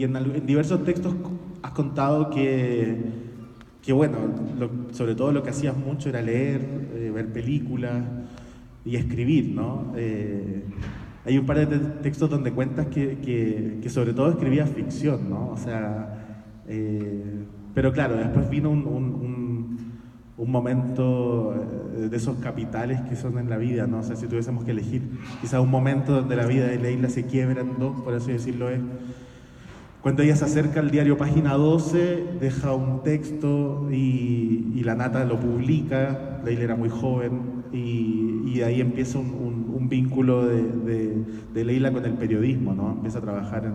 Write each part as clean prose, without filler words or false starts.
en diversos textos has contado que bueno, sobre todo lo que hacías mucho era leer, ver películas y escribir, ¿no? Hay un par de textos donde cuentas que sobre todo escribías ficción, ¿no? O sea, pero claro, después vino un momento de esos capitales que son en la vida, ¿no? O sea, si tuviésemos que elegir quizás un momento donde la vida de Leila se quiebra en dos, por así decirlo, es cuando ella se acerca al diario Página 12, deja un texto y la Nata lo publica. Leila era muy joven y de ahí empieza un vínculo de Leila con el periodismo, ¿no? Empieza a trabajar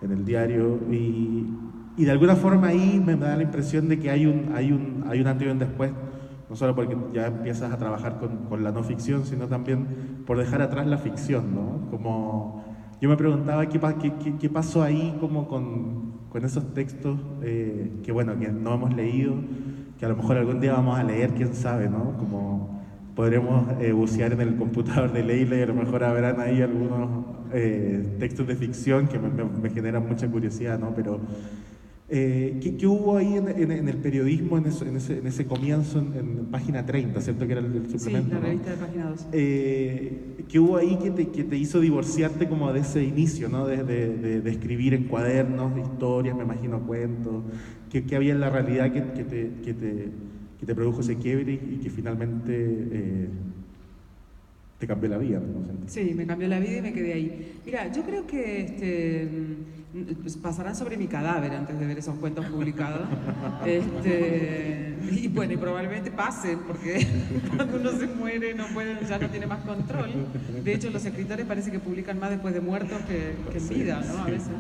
en el diario y de alguna forma ahí me da la impresión de que hay un antes y un después, no solo porque ya empiezas a trabajar con la no ficción, sino también por dejar atrás la ficción, ¿no? Como yo me preguntaba qué pasó ahí como con esos textos que bueno, que no hemos leído, que a lo mejor algún día vamos a leer, quién sabe, ¿no? Como podremos bucear en el computador de Leila y a lo mejor habrán ahí algunos textos de ficción que me generan mucha curiosidad, ¿no? Pero ¿qué hubo ahí en el periodismo, en ese comienzo, en página 30, ¿cierto? Que era el suplemento. Sí, la revista, ¿no? De página 2. ¿Qué hubo ahí que te hizo divorciarte como de ese inicio, ¿no? De escribir en cuadernos, historias, me imagino cuentos? ¿Qué había en la realidad que te produjo ese quiebre y que finalmente te cambió la vida, ¿no? Sí, me cambió la vida y me quedé ahí. Mira, yo creo que pues pasarán sobre mi cadáver antes de ver esos cuentos publicados. Y bueno, y probablemente pasen, porque cuando uno se muere ya no tiene más control. De hecho, los escritores parece que publican más después de muertos que en vida, ¿no? A veces.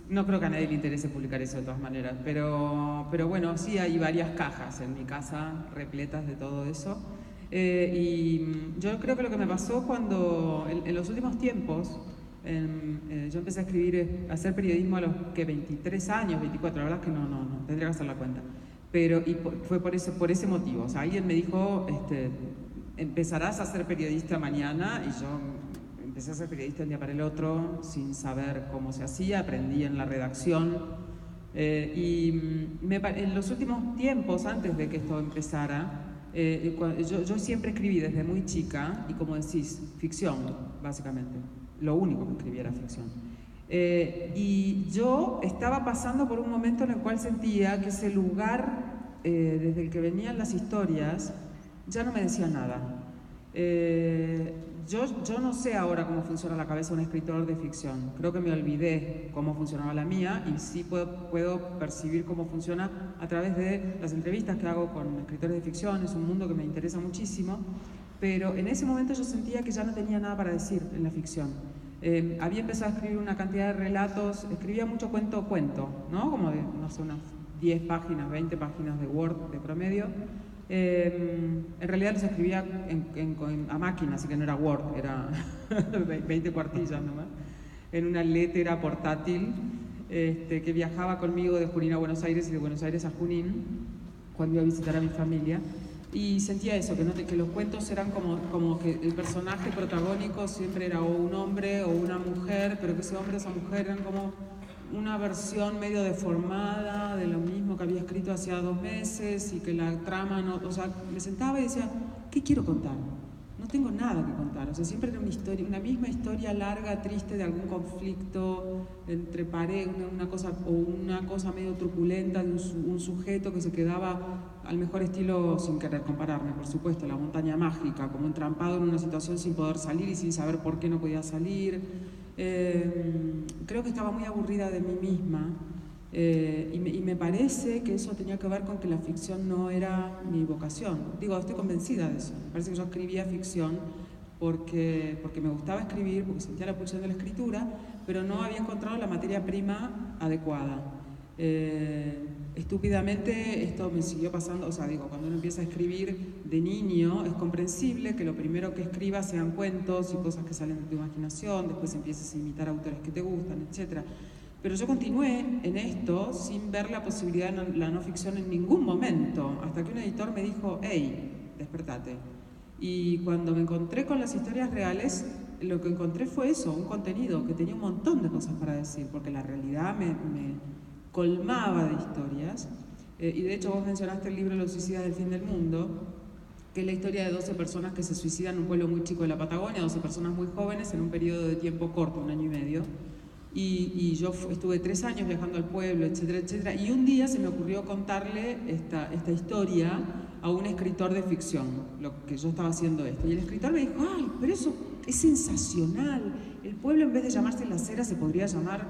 No creo que a nadie le interese publicar eso de todas maneras, pero bueno, sí hay varias cajas en mi casa repletas de todo eso. Y yo creo que lo que me pasó cuando, en los últimos tiempos, yo empecé a escribir, a hacer periodismo a los 23 años, 24, la verdad es que no, tendría que hacer la cuenta. Pero fue por ese motivo, o sea, alguien me dijo, empezarás a ser periodista mañana, y yo empecé a ser periodista un día para el otro, sin saber cómo se hacía, aprendí en la redacción. En los últimos tiempos, antes de que esto empezara, yo siempre escribí desde muy chica, y como decís, ficción, básicamente. Lo único que escribía era ficción. Y yo estaba pasando por un momento en el cual sentía que ese lugar desde el que venían las historias ya no me decía nada. Yo no sé ahora cómo funciona la cabeza de un escritor de ficción. Creo que me olvidé cómo funcionaba la mía y sí puedo percibir cómo funciona a través de las entrevistas que hago con escritores de ficción. Es un mundo que me interesa muchísimo, pero en ese momento yo sentía que ya no tenía nada para decir en la ficción. Había empezado a escribir una cantidad de relatos, escribía mucho cuento, ¿no? Como de, no sé, unas 10 páginas, 20 páginas de Word de promedio. En realidad los escribía a máquina, así que no era Word, era 20 cuartillas nomás, en una letra portátil que viajaba conmigo de Junín a Buenos Aires y de Buenos Aires a Junín cuando iba a visitar a mi familia. Y sentía eso, que los cuentos eran como que el personaje protagónico siempre era o un hombre o una mujer, pero que ese hombre o esa mujer eran como una versión medio deformada de lo mismo que había escrito hacía 2 meses y que la trama no... O sea, me sentaba y decía, ¿qué quiero contar? No tengo nada que contar. O sea, siempre era una misma historia larga, triste, de algún conflicto entre pareja, una cosa medio truculenta de un sujeto que se quedaba al mejor estilo, sin querer compararme, por supuesto, la montaña mágica, como entrampado en una situación sin poder salir y sin saber por qué no podía salir. Creo que estaba muy aburrida de mí misma y me parece que eso tenía que ver con que la ficción no era mi vocación. Digo, estoy convencida de eso. Me parece que yo escribía ficción porque me gustaba escribir, porque sentía la pulsión de la escritura, pero no había encontrado la materia prima adecuada. Estúpidamente esto me siguió pasando, o sea, digo, cuando uno empieza a escribir de niño es comprensible que lo primero que escribas sean cuentos y cosas que salen de tu imaginación, después empieces a imitar autores que te gustan, etc. Pero yo continué en esto sin ver la posibilidad de la no ficción en ningún momento, hasta que un editor me dijo, hey, despertate. Y cuando me encontré con las historias reales, lo que encontré fue eso, un contenido que tenía un montón de cosas para decir, porque la realidad me colmaba de historias. Y de hecho vos mencionaste el libro Los suicidas del fin del mundo, que es la historia de 12 personas que se suicidan en un pueblo muy chico de la Patagonia, 12 personas muy jóvenes en un periodo de tiempo corto, 1 año y medio. Y yo estuve 3 años viajando al pueblo, etcétera, etcétera. Y un día se me ocurrió contarle esta historia a un escritor de ficción, lo que yo estaba haciendo esto. Y el escritor me dijo, ay, pero eso es sensacional. El pueblo en vez de llamarse Las Heras se podría llamar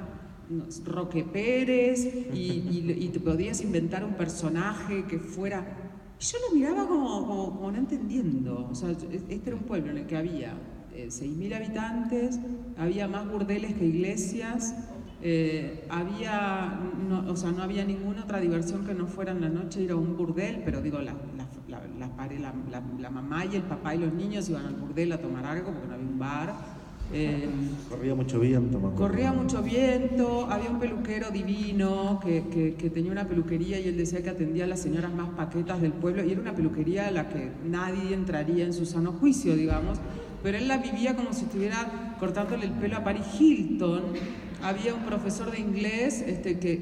Roque Pérez y te podías inventar un personaje que fuera... Y yo lo miraba como no entendiendo. O sea, este era un pueblo en el que había 6.000 habitantes, había más burdeles que iglesias, no había ninguna otra diversión que no fuera en la noche ir a un burdel, pero digo, la mamá y el papá y los niños iban al burdel a tomar algo porque no había un bar. Corría mucho viento. Corría mucho viento, había un peluquero divino que tenía una peluquería y él decía que atendía a las señoras más paquetas del pueblo y era una peluquería a la que nadie entraría en su sano juicio, digamos, pero él la vivía como si estuviera cortándole el pelo a Paris Hilton. Había un profesor de inglés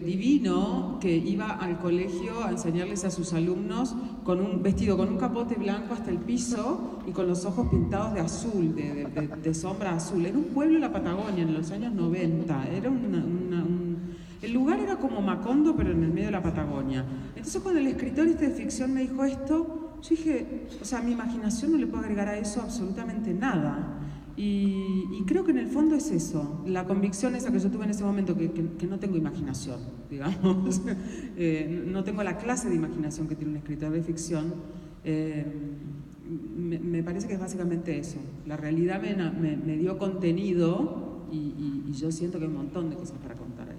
divino que iba al colegio a enseñarles a sus alumnos con un vestido con un capote blanco hasta el piso y con los ojos pintados de azul, de sombra azul. Era un pueblo en la Patagonia en los años 90. Era el lugar era como Macondo, pero en el medio de la Patagonia. Entonces cuando el escritor de ficción me dijo esto, yo dije, o sea, a mi imaginación no le puedo agregar a eso absolutamente nada. Y creo que en el fondo es eso, la convicción esa que yo tuve en ese momento, que no tengo imaginación, digamos, no tengo la clase de imaginación que tiene un escritor de ficción, me parece que es básicamente eso. La realidad me dio contenido y yo siento que hay un montón de cosas para contar ahí.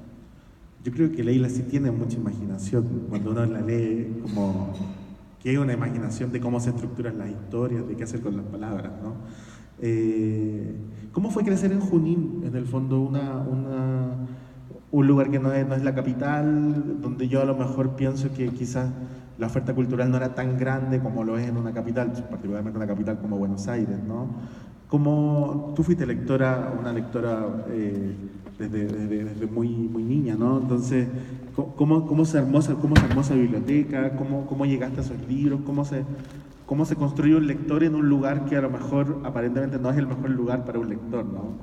Yo creo que Leila sí tiene mucha imaginación, cuando uno la lee, como que hay una imaginación de cómo se estructuran las historias, de qué hacer con las palabras, ¿no? ¿Cómo fue crecer en Junín? En el fondo un lugar que no es la capital, donde yo a lo mejor pienso que quizás la oferta cultural no era tan grande como lo es en una capital, particularmente una capital como Buenos Aires, ¿no? ¿Cómo tú fuiste una lectora desde muy niña, ¿no? Entonces, ¿cómo se armó esa biblioteca? ¿Cómo llegaste a esos libros? ¿Cómo se construye un lector en un lugar que a lo mejor aparentemente no es el mejor lugar para un lector, ¿no?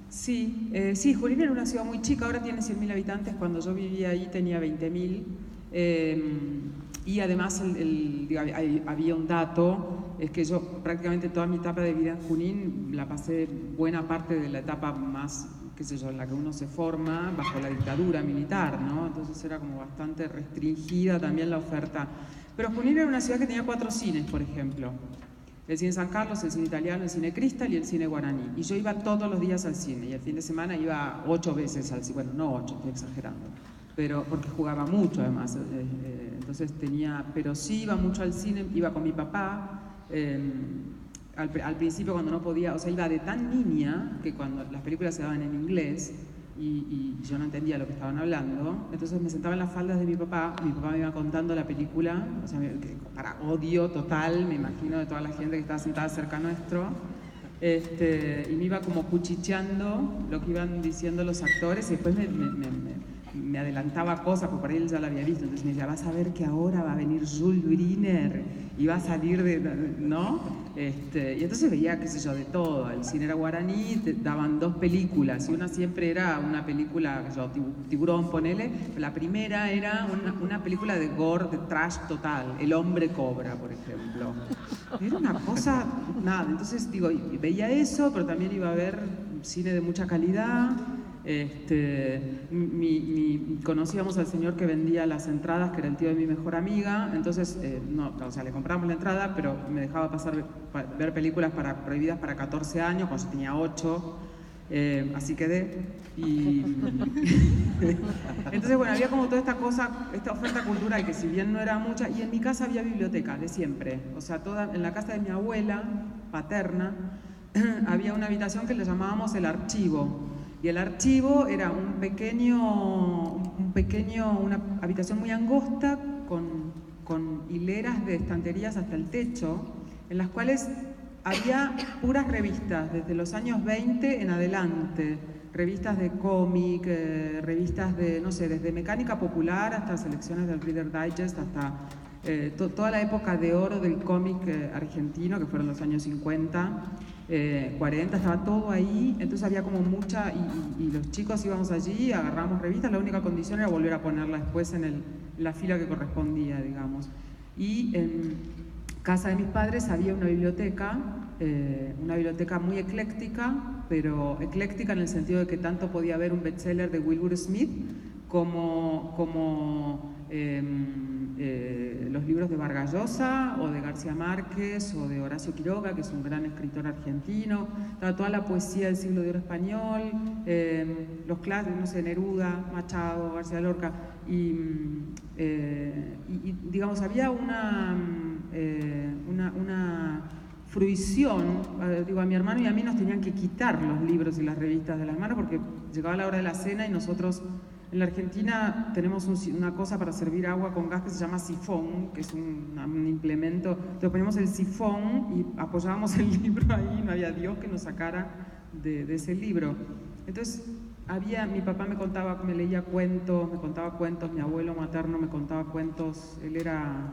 Sí, Junín era una ciudad muy chica, ahora tiene 100.000 habitantes, cuando yo vivía ahí tenía 20.000, y además había un dato, es que yo prácticamente toda mi etapa de vida en Junín la pasé buena parte de la etapa más, qué sé yo, en la que uno se forma bajo la dictadura militar, ¿no? Entonces era como bastante restringida también la oferta. Pero Junín era una ciudad que tenía 4 cines, por ejemplo. El cine San Carlos, el cine italiano, el cine Cristal y el cine guaraní. Y yo iba todos los días al cine y el fin de semana iba 8 veces al cine. Bueno, no 8, estoy exagerando. Pero porque jugaba mucho además. Entonces pero sí iba mucho al cine, iba con mi papá. Al principio cuando no podía, o sea, iba de tan niña que cuando las películas se daban en inglés y yo no entendía lo que estaban hablando, entonces me sentaba en las faldas de mi papá me iba contando la película, o sea, para odio total, me imagino, de toda la gente que estaba sentada cerca nuestro, y me iba como cuchicheando lo que iban diciendo los actores y después me adelantaba cosas, porque por ahí él ya la había visto, entonces me decía, vas a ver que ahora va a venir Jules Briner y va a salir ¿no? Y entonces veía, qué sé yo, de todo. El cine era guaraní, te daban 2 películas y una siempre era una película, qué sé yo, Tiburón, ponele. La primera era una película de gore, de trash total, El hombre cobra, por ejemplo. Era una cosa, nada, entonces digo, veía eso, pero también iba a ver cine de mucha calidad. Conocíamos al señor que vendía las entradas, que era el tío de mi mejor amiga, entonces le compramos la entrada, pero me dejaba ver películas prohibidas para 14 años, cuando yo tenía 8, así quedé. Entonces, bueno, había como toda esta cosa, esta oferta cultural que si bien no era mucha, y en mi casa había biblioteca de siempre, o sea, en la casa de mi abuela paterna había una habitación que le llamábamos el archivo. Y el archivo era una habitación muy angosta con hileras de estanterías hasta el techo, en las cuales había puras revistas, desde los años 20 en adelante. Revistas de cómic, revistas de, no sé, desde mecánica popular hasta selecciones del Reader Digest, hasta toda la época de oro del cómic argentino, que fueron los años 50, 40, estaba todo ahí. Entonces había como mucha, y los chicos íbamos allí, agarramos revistas, la única condición era volver a ponerla después en la fila que correspondía, digamos. Y en casa de mis padres había una biblioteca muy ecléctica, pero ecléctica en el sentido de que tanto podía haber un bestseller de Wilbur Smith como los libros de Vargas Llosa o de García Márquez o de Horacio Quiroga, que es un gran escritor argentino. Estaba toda la poesía del siglo de oro español, los clásicos, no sé, Neruda, Machado, García Lorca, y digamos, había una fruición. Digo, a mi hermano y a mí nos tenían que quitar los libros y las revistas de las manos porque llegaba la hora de la cena y nosotros en la Argentina tenemos una cosa para servir agua con gas que se llama sifón, que es un implemento. Entonces poníamos el sifón y apoyábamos el libro ahí, no había Dios que nos sacara de ese libro. Entonces mi papá me leía cuentos, me contaba cuentos, mi abuelo materno me contaba cuentos, él era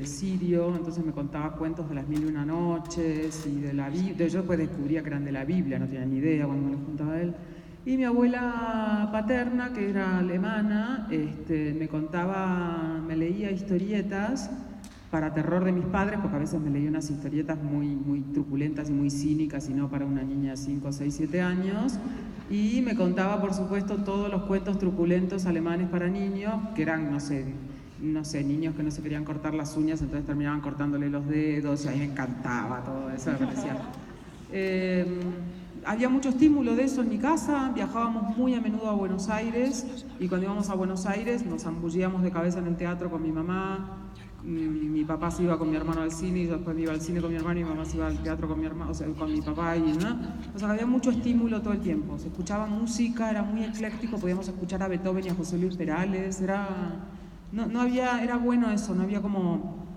sirio, entonces me contaba cuentos de las 1001 noches y de la Biblia. Yo después descubría que eran de la Biblia, no tenía ni idea cuando me los contaba él. Y mi abuela paterna, que era alemana, me leía historietas para terror de mis padres, porque a veces me leía unas historietas muy, muy truculentas y muy cínicas, y no para una niña de 5, 6, 7 años. Y me contaba, por supuesto, todos los cuentos truculentos alemanes para niños, que eran, no sé, niños que no se querían cortar las uñas, entonces terminaban cortándole los dedos, y a mí me encantaba todo eso, me parecía. Había mucho estímulo de eso en mi casa, viajábamos muy a menudo a Buenos Aires, y cuando íbamos a Buenos Aires nos zambullíamos de cabeza en el teatro con mi mamá. Mi papá se iba con mi hermano al cine, y yo después me iba al cine con mi hermano, y mi mamá se iba al teatro con mi hermano, o sea, con mi papá, ¿no? O sea, había mucho estímulo todo el tiempo, se escuchaba música, era muy ecléctico, podíamos escuchar a Beethoven y a José Luis Perales, no había, era bueno eso, no había como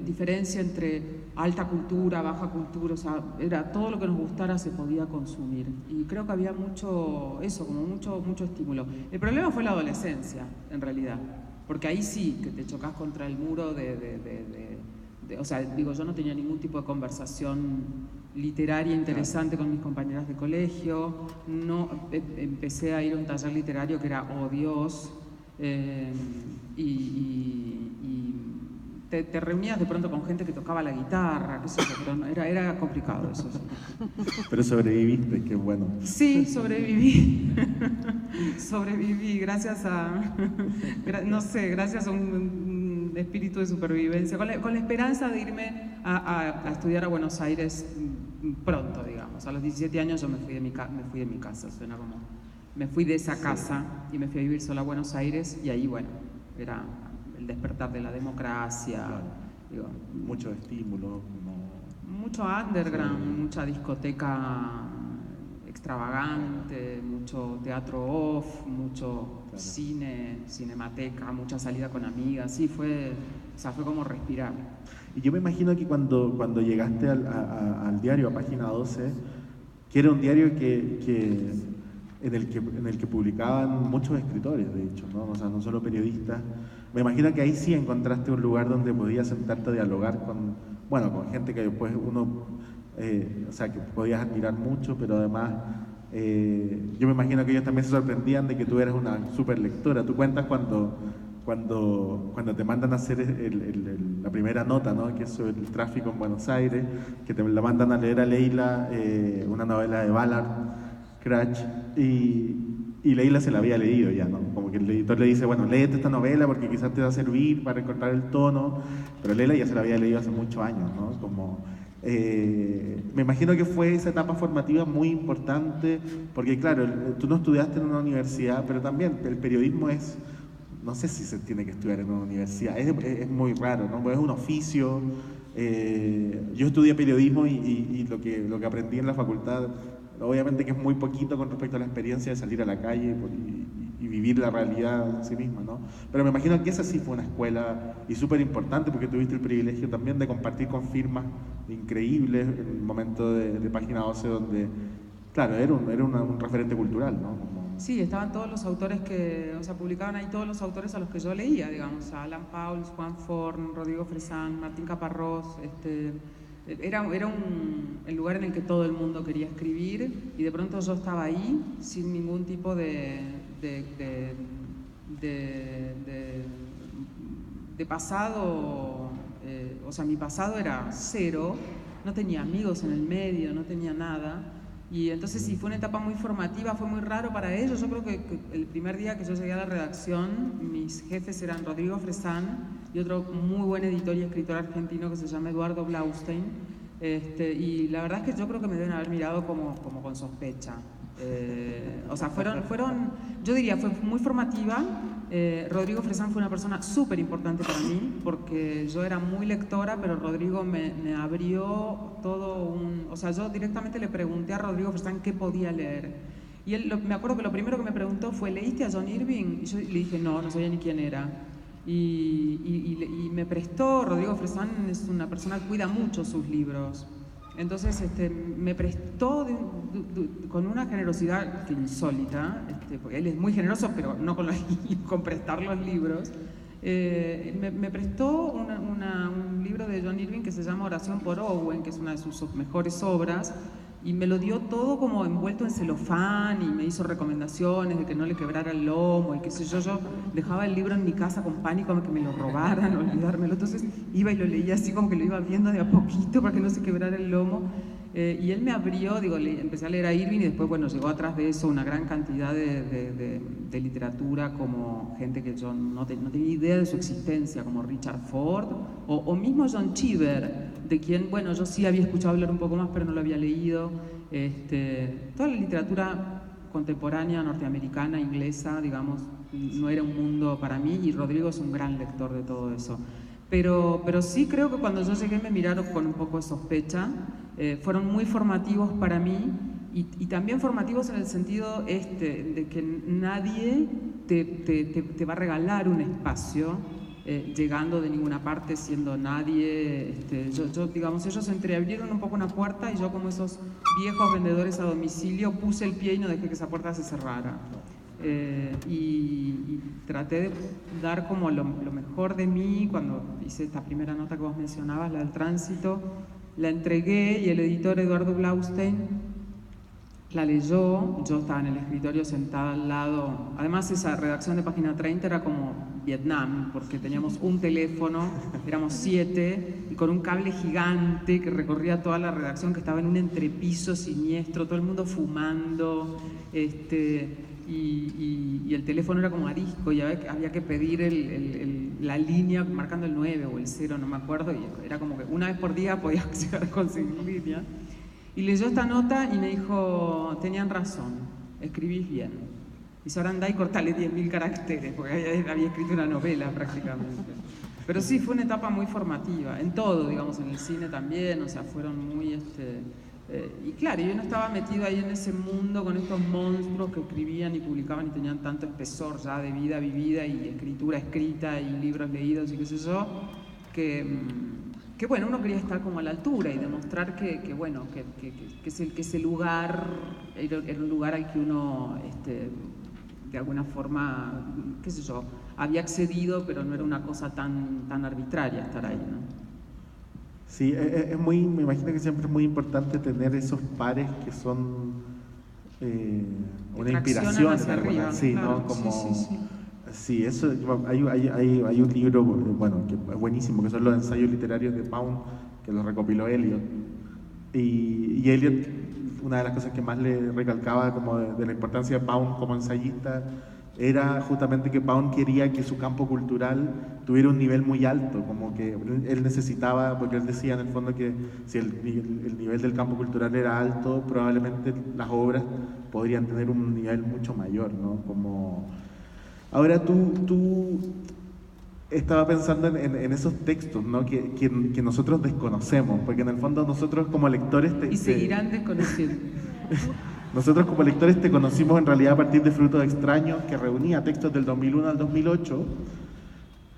diferencia entre alta cultura, baja cultura, o sea, era todo lo que nos gustara se podía consumir. Y creo que había mucho estímulo. El problema fue la adolescencia, en realidad, porque ahí sí que te chocas contra el muro o sea, digo, yo no tenía ningún tipo de conversación literaria interesante con mis compañeras de colegio, no, empecé a ir a un taller literario que era, oh Dios, te reunías de pronto con gente que tocaba la guitarra, qué sé yo, pero era complicado eso. Sí. Pero sobreviviste, qué bueno. Sí, sobreviví. Sobreviví gracias a, gracias a un espíritu de supervivencia, con la esperanza de irme a estudiar a Buenos Aires pronto, digamos. A los 17 años yo me fui de mi casa, suena como, me fui de esa casa y me fui a vivir sola a Buenos Aires, y ahí, bueno, era el despertar de la democracia, claro. Digo, mucho estímulo, mucho underground, sí. Mucha discoteca extravagante, mucho teatro off, mucho claro. Cine, cinemateca, mucha salida con amigas, sí, fue como respirar. Y yo me imagino que cuando llegaste al diario, a Página 12, que era un diario en el que publicaban muchos escritores, de hecho, ¿no? O sea, no solo periodistas. Me imagino que ahí sí encontraste un lugar donde podías sentarte a dialogar con gente que después uno, o sea, que podías admirar mucho, pero además, yo me imagino que ellos también se sorprendían de que tú eras una súper lectora. Tú cuentas cuando te mandan a hacer la primera nota, ¿no? Que es sobre el tráfico en Buenos Aires, que te la mandan a leer a Leila, una novela de Ballard, Crash, y Leila se la había leído ya, ¿no? Como que el editor le dice, bueno, léete esta novela porque quizás te va a servir para encontrar el tono, pero Leila ya se la había leído hace muchos años, ¿no? Me imagino que fue esa etapa formativa muy importante, porque claro, tú no estudiaste en una universidad, pero también el periodismo es, no sé si se tiene que estudiar en una universidad, es muy raro, ¿no? Es un oficio. Yo estudié periodismo y lo que aprendí en la facultad, obviamente que es muy poquito con respecto a la experiencia de salir a la calle y vivir la realidad en sí misma, ¿no? Pero me imagino que esa sí fue una escuela y súper importante porque tuviste el privilegio también de compartir con firmas increíbles en el momento de Página 12, donde, claro, era un referente cultural, ¿no? Sí, estaban todos los autores que, o sea, publicaban ahí todos los autores a los que yo leía, digamos, a Alan Pauls, Juan Forn, Rodrigo Fresán, Martín Caparrós, era el lugar en el que todo el mundo quería escribir, y de pronto yo estaba ahí sin ningún tipo de pasado, o sea, mi pasado era cero, no tenía amigos en el medio, no tenía nada, y entonces sí, fue una etapa muy formativa, fue muy raro para ellos. Yo creo que el primer día que yo llegué a la redacción, mis jefes eran Rodrigo Fresán y otro muy buen editor y escritor argentino que se llama Eduardo Blaustein, y la verdad es que yo creo que me deben haber mirado como con sospecha. O sea, yo diría, fue muy formativa. Rodrigo Fresán fue una persona súper importante para mí, porque yo era muy lectora, pero Rodrigo me abrió o sea, yo directamente le pregunté a Rodrigo Fresán qué podía leer. Y él, me acuerdo que lo primero que me preguntó fue, ¿leíste a John Irving? Y yo le dije, no sabía ni quién era. Y me prestó, Rodrigo Fresán es una persona que cuida mucho sus libros. Entonces me prestó con una generosidad insólita, porque él es muy generoso, pero no con prestar los libros. Me prestó un libro de John Irving que se llama Oración por Owen, que es una de sus mejores obras, y me lo dio todo como envuelto en celofán, y me hizo recomendaciones de que no le quebrara el lomo y qué sé yo. Yo dejaba el libro en mi casa con pánico de que me lo robaran, olvidármelo. Entonces iba y lo leía así como que lo iba viendo de a poquito para que no se quebrara el lomo. Y él me abrió, empecé a leer a Irving, y después, bueno, llegó atrás de eso una gran cantidad de literatura, como gente que yo no tenía idea de su existencia, como Richard Ford, o mismo John Cheever, de quien, bueno, yo sí había escuchado hablar un poco más, pero no lo había leído. Toda la literatura contemporánea, norteamericana, inglesa, digamos, no era un mundo para mí, y Rodrigo es un gran lector de todo eso. Pero sí creo que cuando yo llegué me miraron con un poco de sospecha. Fueron muy formativos para mí, y también formativos en el sentido de que nadie te va a regalar un espacio llegando de ninguna parte, siendo nadie. Digamos, ellos entreabrieron un poco una puerta, y yo, como esos viejos vendedores a domicilio, puse el pie y no dejé que esa puerta se cerrara. Y traté de dar como lo mejor de mí. Cuando hice esta primera nota que vos mencionabas, la del tránsito, la entregué, y el editor Eduardo Blaustein la leyó. Yo estaba en el escritorio sentada al lado. Además, esa redacción de Página 30 era como Vietnam, porque teníamos un teléfono, éramos 7, y con un cable gigante que recorría toda la redacción, que estaba en un entrepiso siniestro, todo el mundo fumando, y el teléfono era como arisco, y había que pedir la línea marcando el 9 o el 0, no me acuerdo, y era como que una vez por día podías llegar a conseguir línea. Y leyó esta nota y me dijo, tenían razón, escribís bien. Y ahora andá y cortale 10.000 caracteres, porque había escrito una novela prácticamente. Pero sí, fue una etapa muy formativa, en todo, digamos, en el cine también, o sea, fueron muy... y claro, yo no estaba metido ahí en ese mundo con estos monstruos que escribían y publicaban y tenían tanto espesor ya de vida vivida y escritura escrita y libros leídos y qué sé yo, que bueno, uno quería estar como a la altura y demostrar que bueno, que ese lugar era un lugar al que uno de alguna forma, qué sé yo, había accedido, pero no era una cosa tan arbitraria estar ahí, ¿no? Sí, me imagino que siempre es muy importante tener esos pares que son una inspiración en alguna, sí, claro, ¿no? Como, sí, eso, hay un libro, bueno, que es buenísimo, que son los ensayos literarios de Pound, que los recopiló Eliot. Y Eliot, una de las cosas que más le recalcaba como de la importancia de Pound como ensayista, era justamente que Pound quería que su campo cultural tuviera un nivel muy alto, como que él necesitaba, porque él decía en el fondo que si el nivel del campo cultural era alto, probablemente las obras podrían tener un nivel mucho mayor, ¿no? Como... Ahora tú estaba pensando en esos textos, ¿no? que nosotros desconocemos, porque en el fondo nosotros como lectores... Y seguirán desconociendo. Nosotros como lectores te conocimos en realidad a partir de Frutos Extraños, que reunía textos del 2001 al 2008,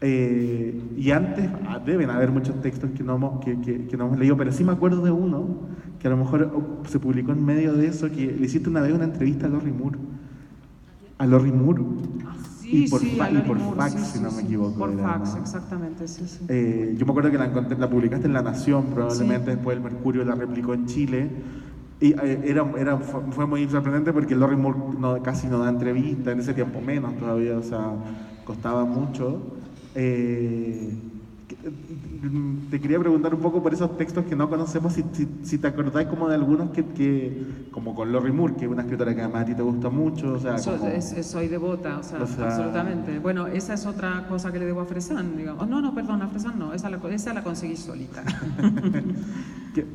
Y antes deben haber muchos textos que no hemos leído, pero sí me acuerdo de uno que a lo mejor se publicó en medio de eso, que le hiciste una vez una entrevista a Lori Moore. A Lori Moore. Sí, y por, sí, a y Lori por Moore, fax, sí, si sí, no me sí. equivoco. Por era, fax, ¿no? exactamente, sí, sí. Yo me acuerdo que la publicaste en La Nación, probablemente Sí. después el Mercurio la replicó en Chile. Y fue muy sorprendente porque Lori Moore casi no da entrevista, en ese tiempo menos todavía, o sea, costaba mucho. Te quería preguntar un poco por esos textos que no conocemos, si te acordáis como de algunos como con Lori Moore, que es una escritora que además a ti te gusta mucho, o sea, Soy devota, o sea, absolutamente. Bueno, esa es otra cosa que le debo a Fresan, digamos. Oh, no, perdón, a Fresan no, esa la conseguí solita.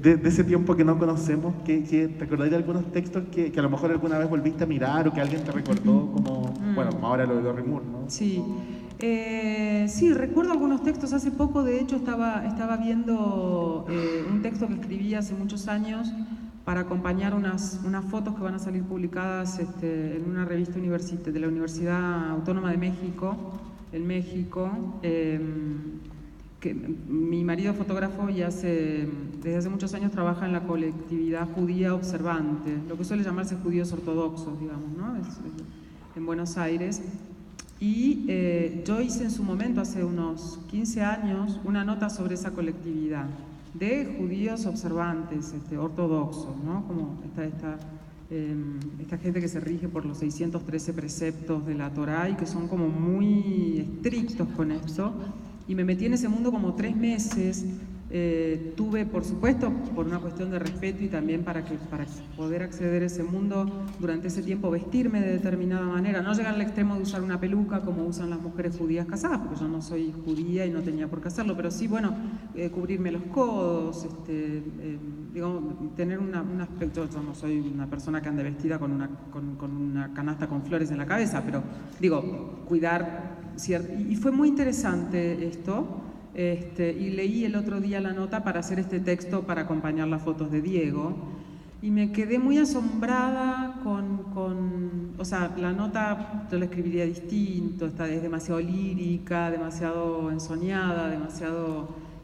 de ese tiempo que no conocemos, ¿te acordáis de algunos textos que a lo mejor alguna vez volviste a mirar o que alguien te recordó como, bueno, como ahora lo de Lori Moore, ¿no? Sí. Sí, recuerdo algunos textos. Hace poco, de hecho, estaba viendo un texto que escribí hace muchos años para acompañar unas fotos que van a salir publicadas en una revista de la Universidad Autónoma de México, en México. Que mi marido es fotógrafo y desde hace muchos años trabaja en la colectividad judía observante, lo que suele llamarse judíos ortodoxos, digamos, ¿no? En Buenos Aires. Y yo hice en su momento, hace unos 15 años, una nota sobre esa colectividad de judíos observantes, ortodoxos, ¿no? Como esta gente que se rige por los 613 preceptos de la Torá y que son como muy estrictos con esto. Y me metí en ese mundo como 3 meses. Tuve, por supuesto, por una cuestión de respeto y también para poder acceder a ese mundo, durante ese tiempo vestirme de determinada manera, no llegar al extremo de usar una peluca como usan las mujeres judías casadas, porque yo no soy judía y no tenía por qué hacerlo, pero sí, bueno, cubrirme los codos, digamos, tener un aspecto. Yo no soy una persona que ande vestida con una canasta con flores en la cabeza, pero digo, cuidar, y fue muy interesante esto. Y leí el otro día la nota para hacer este texto para acompañar las fotos de Diego y me quedé muy asombrada o sea, la nota yo la escribiría distinto, es demasiado lírica, demasiado ensoñada,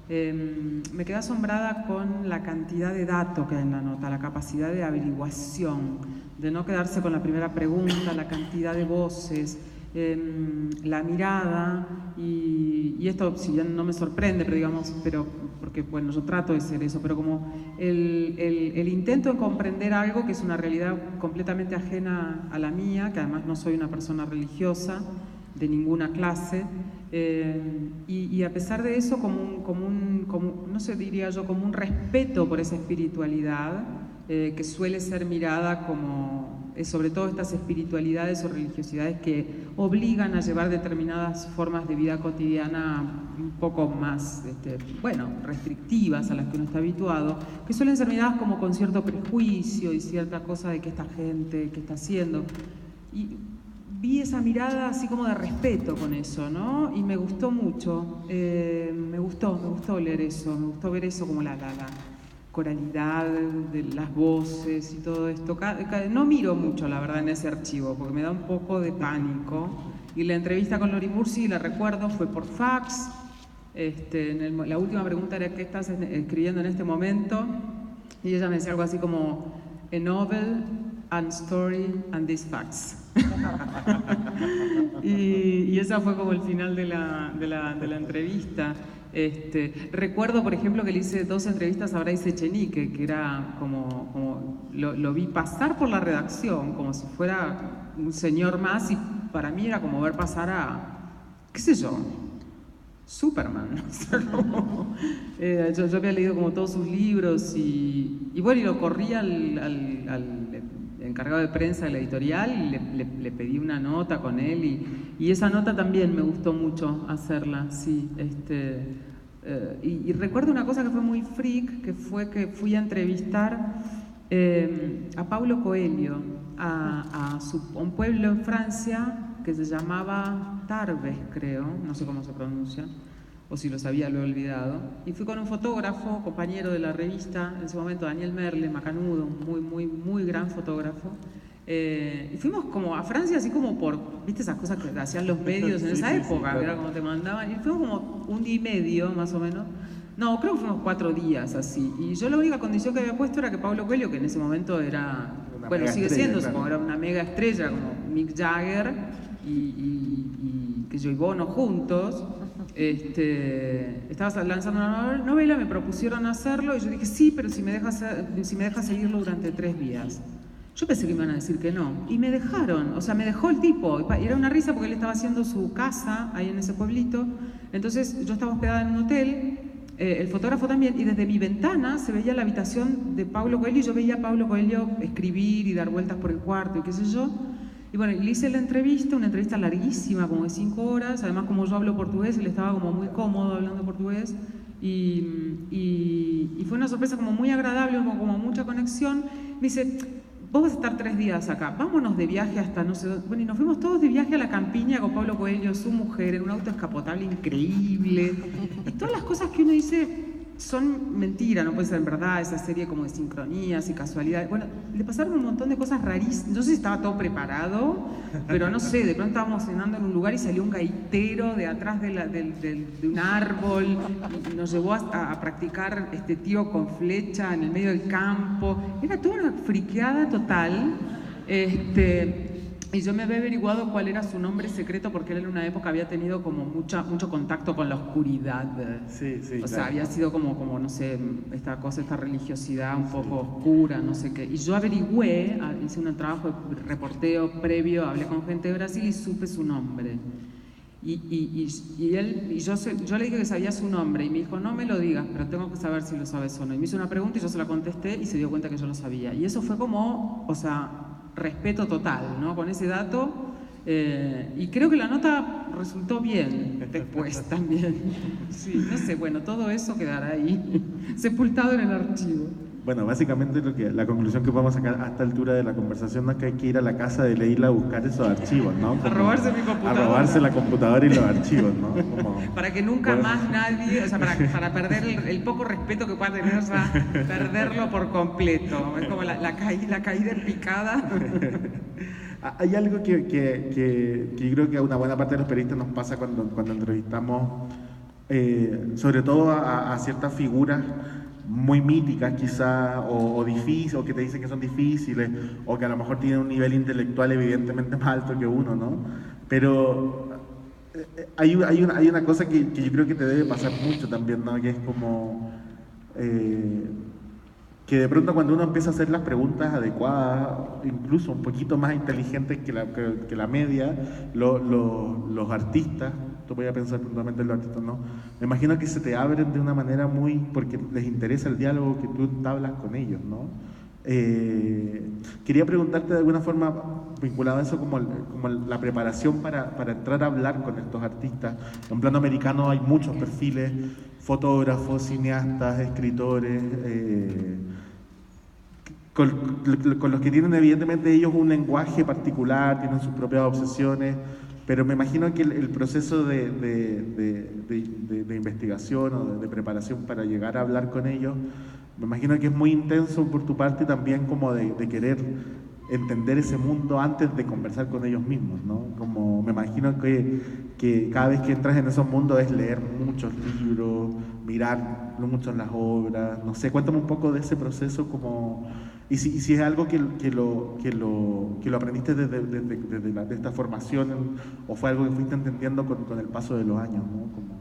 me quedé asombrada con la cantidad de datos que hay en la nota, la capacidad de averiguación, de no quedarse con la primera pregunta, la cantidad de voces, la mirada y esto, si bien no me sorprende, pero porque bueno, yo trato de ser eso, pero como el intento de comprender algo que es una realidad completamente ajena a la mía, que además no soy una persona religiosa de ninguna clase, y a pesar de eso no sé, diría yo, como un respeto por esa espiritualidad que suele ser mirada como sobre todo estas espiritualidades o religiosidades que obligan a llevar determinadas formas de vida cotidiana un poco más, restrictivas a las que uno está habituado, que suelen ser miradas como con cierto prejuicio y cierta cosa de que esta gente, que está haciendo. Y vi esa mirada así como de respeto con eso, ¿no? Y me gustó mucho, me gustó leer eso, me gustó ver eso como la coralidad de las voces y todo esto. No miro mucho, la verdad, en ese archivo, porque me da un poco de pánico. Y la entrevista con Lori Moore, sí, la recuerdo, fue por fax. La última pregunta era: ¿qué estás escribiendo en este momento? Y ella me decía algo así como: a novel, and story, and these facts. y esa fue como el final de la entrevista. Recuerdo, por ejemplo, que le hice 2 entrevistas a Bryce Echenique, que era como lo vi pasar por la redacción como si fuera un señor más, y para mí era como ver pasar a, qué sé yo, Superman. O sea, yo había leído como todos sus libros y bueno, y lo corrí al encargado de prensa de la editorial y le pedí una nota con él y esa nota también me gustó mucho hacerla, sí. Y recuerdo una cosa que fue muy freak, que fue que fui a entrevistar a Paulo Coelho a un pueblo en Francia que se llamaba Tarbes, creo, no sé cómo se pronuncia, o si lo sabía lo he olvidado, y fui con un fotógrafo, compañero de la revista en ese momento, Daniel Merle, macanudo, muy, muy, muy gran fotógrafo, Y fuimos como a Francia, así como por, ¿viste esas cosas que hacían los medios en esa época? Claro. Que era como te mandaban. Y fuimos como un día y medio, más o menos. No, creo que fuimos 4 días así. Y yo la única condición que había puesto era que Paulo Coelho, que en ese momento era, bueno, sigue siendo, claro, era una mega estrella, como Mick Jagger y que yo y Bono juntos, estaba lanzando una novela, me propusieron hacerlo y yo dije sí, pero si me dejas seguirlo durante 3 días. Yo pensé que me iban a decir que no, y me dejaron, o sea, me dejó el tipo, y era una risa porque él estaba haciendo su casa ahí en ese pueblito, entonces yo estaba hospedada en un hotel, el fotógrafo también, y desde mi ventana se veía la habitación de Paulo Coelho, y yo veía a Paulo Coelho escribir y dar vueltas por el cuarto y qué sé yo, y bueno, le hice la entrevista, una entrevista larguísima, como de 5 horas, además como yo hablo portugués, él estaba como muy cómodo hablando portugués, y fue una sorpresa como muy agradable, como mucha conexión. Me dice, vos vas a estar 3 días acá, vámonos de viaje hasta no sé dónde. Bueno, y nos fuimos todos de viaje a la campiña con Paulo Coelho, su mujer, en un auto escapotable increíble. Y todas las cosas que uno dice son mentira, no puede ser en verdad, esa serie como de sincronías y casualidades. Bueno, le pasaron un montón de cosas rarísimas. No sé si estaba todo preparado, pero no sé, de pronto estábamos cenando en un lugar y salió un gaitero de atrás de un árbol, y nos llevó a practicar tiro con flecha en el medio del campo. Era toda una friqueada total. Y yo me había averiguado cuál era su nombre secreto porque él en una época había tenido como mucho contacto con la oscuridad. Sí, o sea, había sido como, no sé, esta religiosidad un poco oscura, no sé qué. Y yo averigüé, hice un trabajo de reporteo previo, hablé con gente de Brasil y supe su nombre. Yo le dije que sabía su nombre y me dijo, no me lo digas, pero tengo que saber si lo sabes o no. Y me hizo una pregunta y yo se la contesté y se dio cuenta que yo lo sabía. Y eso fue como, o sea, respeto total, ¿no? Con ese dato. Y creo que la nota resultó bien después también. Sí, no sé, bueno, todo eso quedará ahí, sepultado en el archivo. Bueno, básicamente la conclusión que podemos sacar a esta altura de la conversación es que hay que ir a la casa de Leila a buscar esos archivos, ¿no? A robarse mi computadora. A robarse la computadora y los archivos, ¿no? Para que nunca más nadie, o sea, para perder el poco respeto que pueda tener, o sea, perderlo por completo. Es como la caída en picada. Hay algo que creo que a una buena parte de los periodistas nos pasa cuando entrevistamos, sobre todo a ciertas figuras muy míticas quizás, o difíciles, o que te dicen que son difíciles, o que a lo mejor tienen un nivel intelectual evidentemente más alto que uno, ¿no? Pero hay una cosa que yo creo que te debe pasar mucho también, ¿no? Que es como que de pronto cuando uno empieza a hacer las preguntas adecuadas, incluso un poquito más inteligentes que la media, los artistas, tú voy a pensar puntualmente en los artistas, ¿no? Me imagino que se te abren de una manera muy, porque les interesa el diálogo que tú entablas con ellos, ¿no? Quería preguntarte de alguna forma, vinculado a eso, como la preparación para entrar a hablar con estos artistas. En plano americano hay muchos perfiles, fotógrafos, cineastas, escritores, con los que tienen evidentemente ellos un lenguaje particular, tienen sus propias obsesiones, pero me imagino que el proceso de investigación o de preparación para llegar a hablar con ellos, me imagino que es muy intenso por tu parte también, como de querer entender ese mundo antes de conversar con ellos mismos, ¿no? Como me imagino que cada vez que entras en esos mundos es leer muchos libros, mirar mucho las obras, no sé, cuéntame un poco de ese proceso, como, y si es algo que lo aprendiste de esta formación, o fue algo que fuiste entendiendo con el paso de los años, ¿no?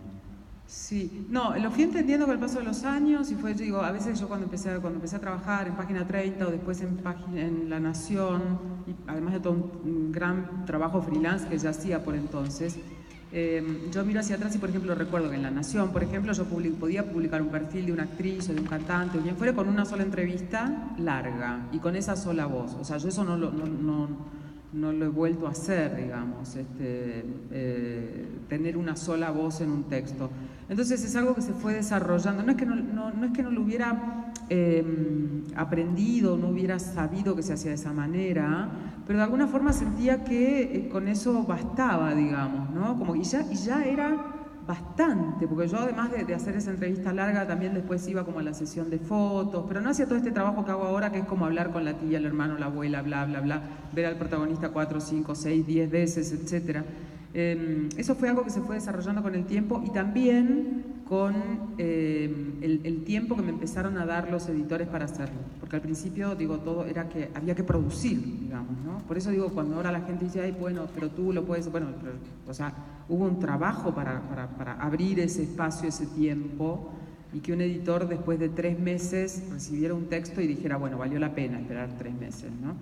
Sí, no, lo fui entendiendo con el paso de los años y fue, digo, a veces yo cuando empecé a trabajar en Página 30 o después en La Nación, y además de todo un gran trabajo freelance que ya hacía por entonces, yo miro hacia atrás y, por ejemplo, recuerdo que en La Nación, por ejemplo, yo podía publicar un perfil de una actriz o de un cantante o quien fuera con una sola entrevista larga y con esa sola voz. O sea, yo eso no lo he vuelto a hacer, digamos, tener una sola voz en un texto. Entonces es algo que se fue desarrollando. No es que no lo hubiera aprendido, no hubiera sabido que se hacía de esa manera, pero de alguna forma sentía que con eso bastaba, digamos, ¿no? Como, y ya era bastante, porque yo además de hacer esa entrevista larga, también después iba como a la sesión de fotos, pero no hacía todo este trabajo que hago ahora, que es como hablar con la tía, el hermano, la abuela, bla, bla, bla, ver al protagonista 4, 5, 6, 10 veces, etc. Eso fue algo que se fue desarrollando con el tiempo y también con el tiempo que me empezaron a dar los editores para hacerlo, porque al principio, digo, todo era que había que producir, digamos, ¿no? Por eso digo, cuando ahora la gente dice, ay, bueno, pero tú lo puedes, bueno, pero, o sea, hubo un trabajo para abrir ese espacio, ese tiempo, y que un editor después de 3 meses recibiera un texto y dijera, bueno, valió la pena esperar 3 meses, ¿no?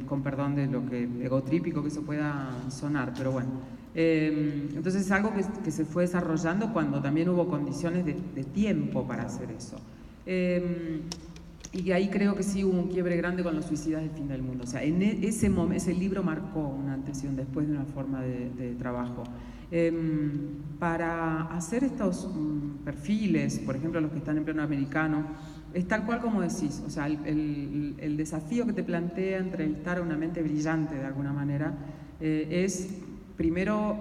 Con perdón de lo que egotrípico que eso pueda sonar, pero bueno. Entonces es algo que se fue desarrollando cuando también hubo condiciones de tiempo para hacer eso. Y ahí creo que sí hubo un quiebre grande con los suicidas del fin del mundo. O sea, en ese momento, ese libro marcó un antes y un después de una forma de trabajo. Para hacer estos perfiles, por ejemplo, los que están en plano americano, es tal cual como decís. O sea, el desafío que te plantea entrevistar a una mente brillante de alguna manera es, primero,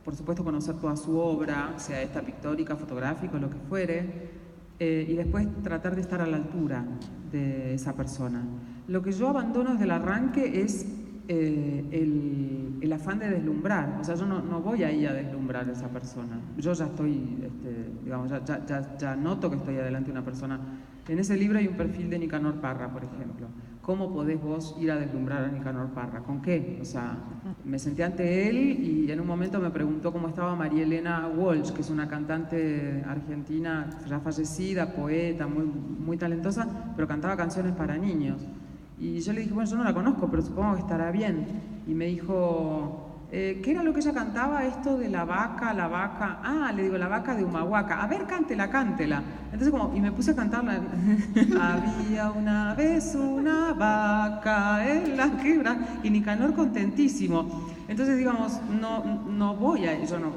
por supuesto, conocer toda su obra, sea esta pictórica, fotográfica, lo que fuere, y después tratar de estar a la altura de esa persona. Lo que yo abandono desde el arranque es el afán de deslumbrar. O sea, yo no voy ahí a deslumbrar a esa persona. Yo ya estoy, digamos, ya noto que estoy adelante de una persona. En ese libro hay un perfil de Nicanor Parra, por ejemplo. ¿Cómo podés vos ir a deslumbrar a Nicanor Parra? ¿Con qué? O sea, me senté ante él y en un momento me preguntó cómo estaba María Elena Walsh, que es una cantante argentina ya fallecida, poeta, muy talentosa, pero cantaba canciones para niños. Y yo le dije, bueno, yo no la conozco, pero supongo que estará bien. Y me dijo, ¿qué era lo que ella cantaba? Esto de la vaca. Ah, le digo, la vaca de Humahuaca. A ver, cántela. Entonces y me puse a cantarla. Había una vez una vaca en la quebra. Y Nicanor contentísimo. Entonces, digamos, no voy a... Yo no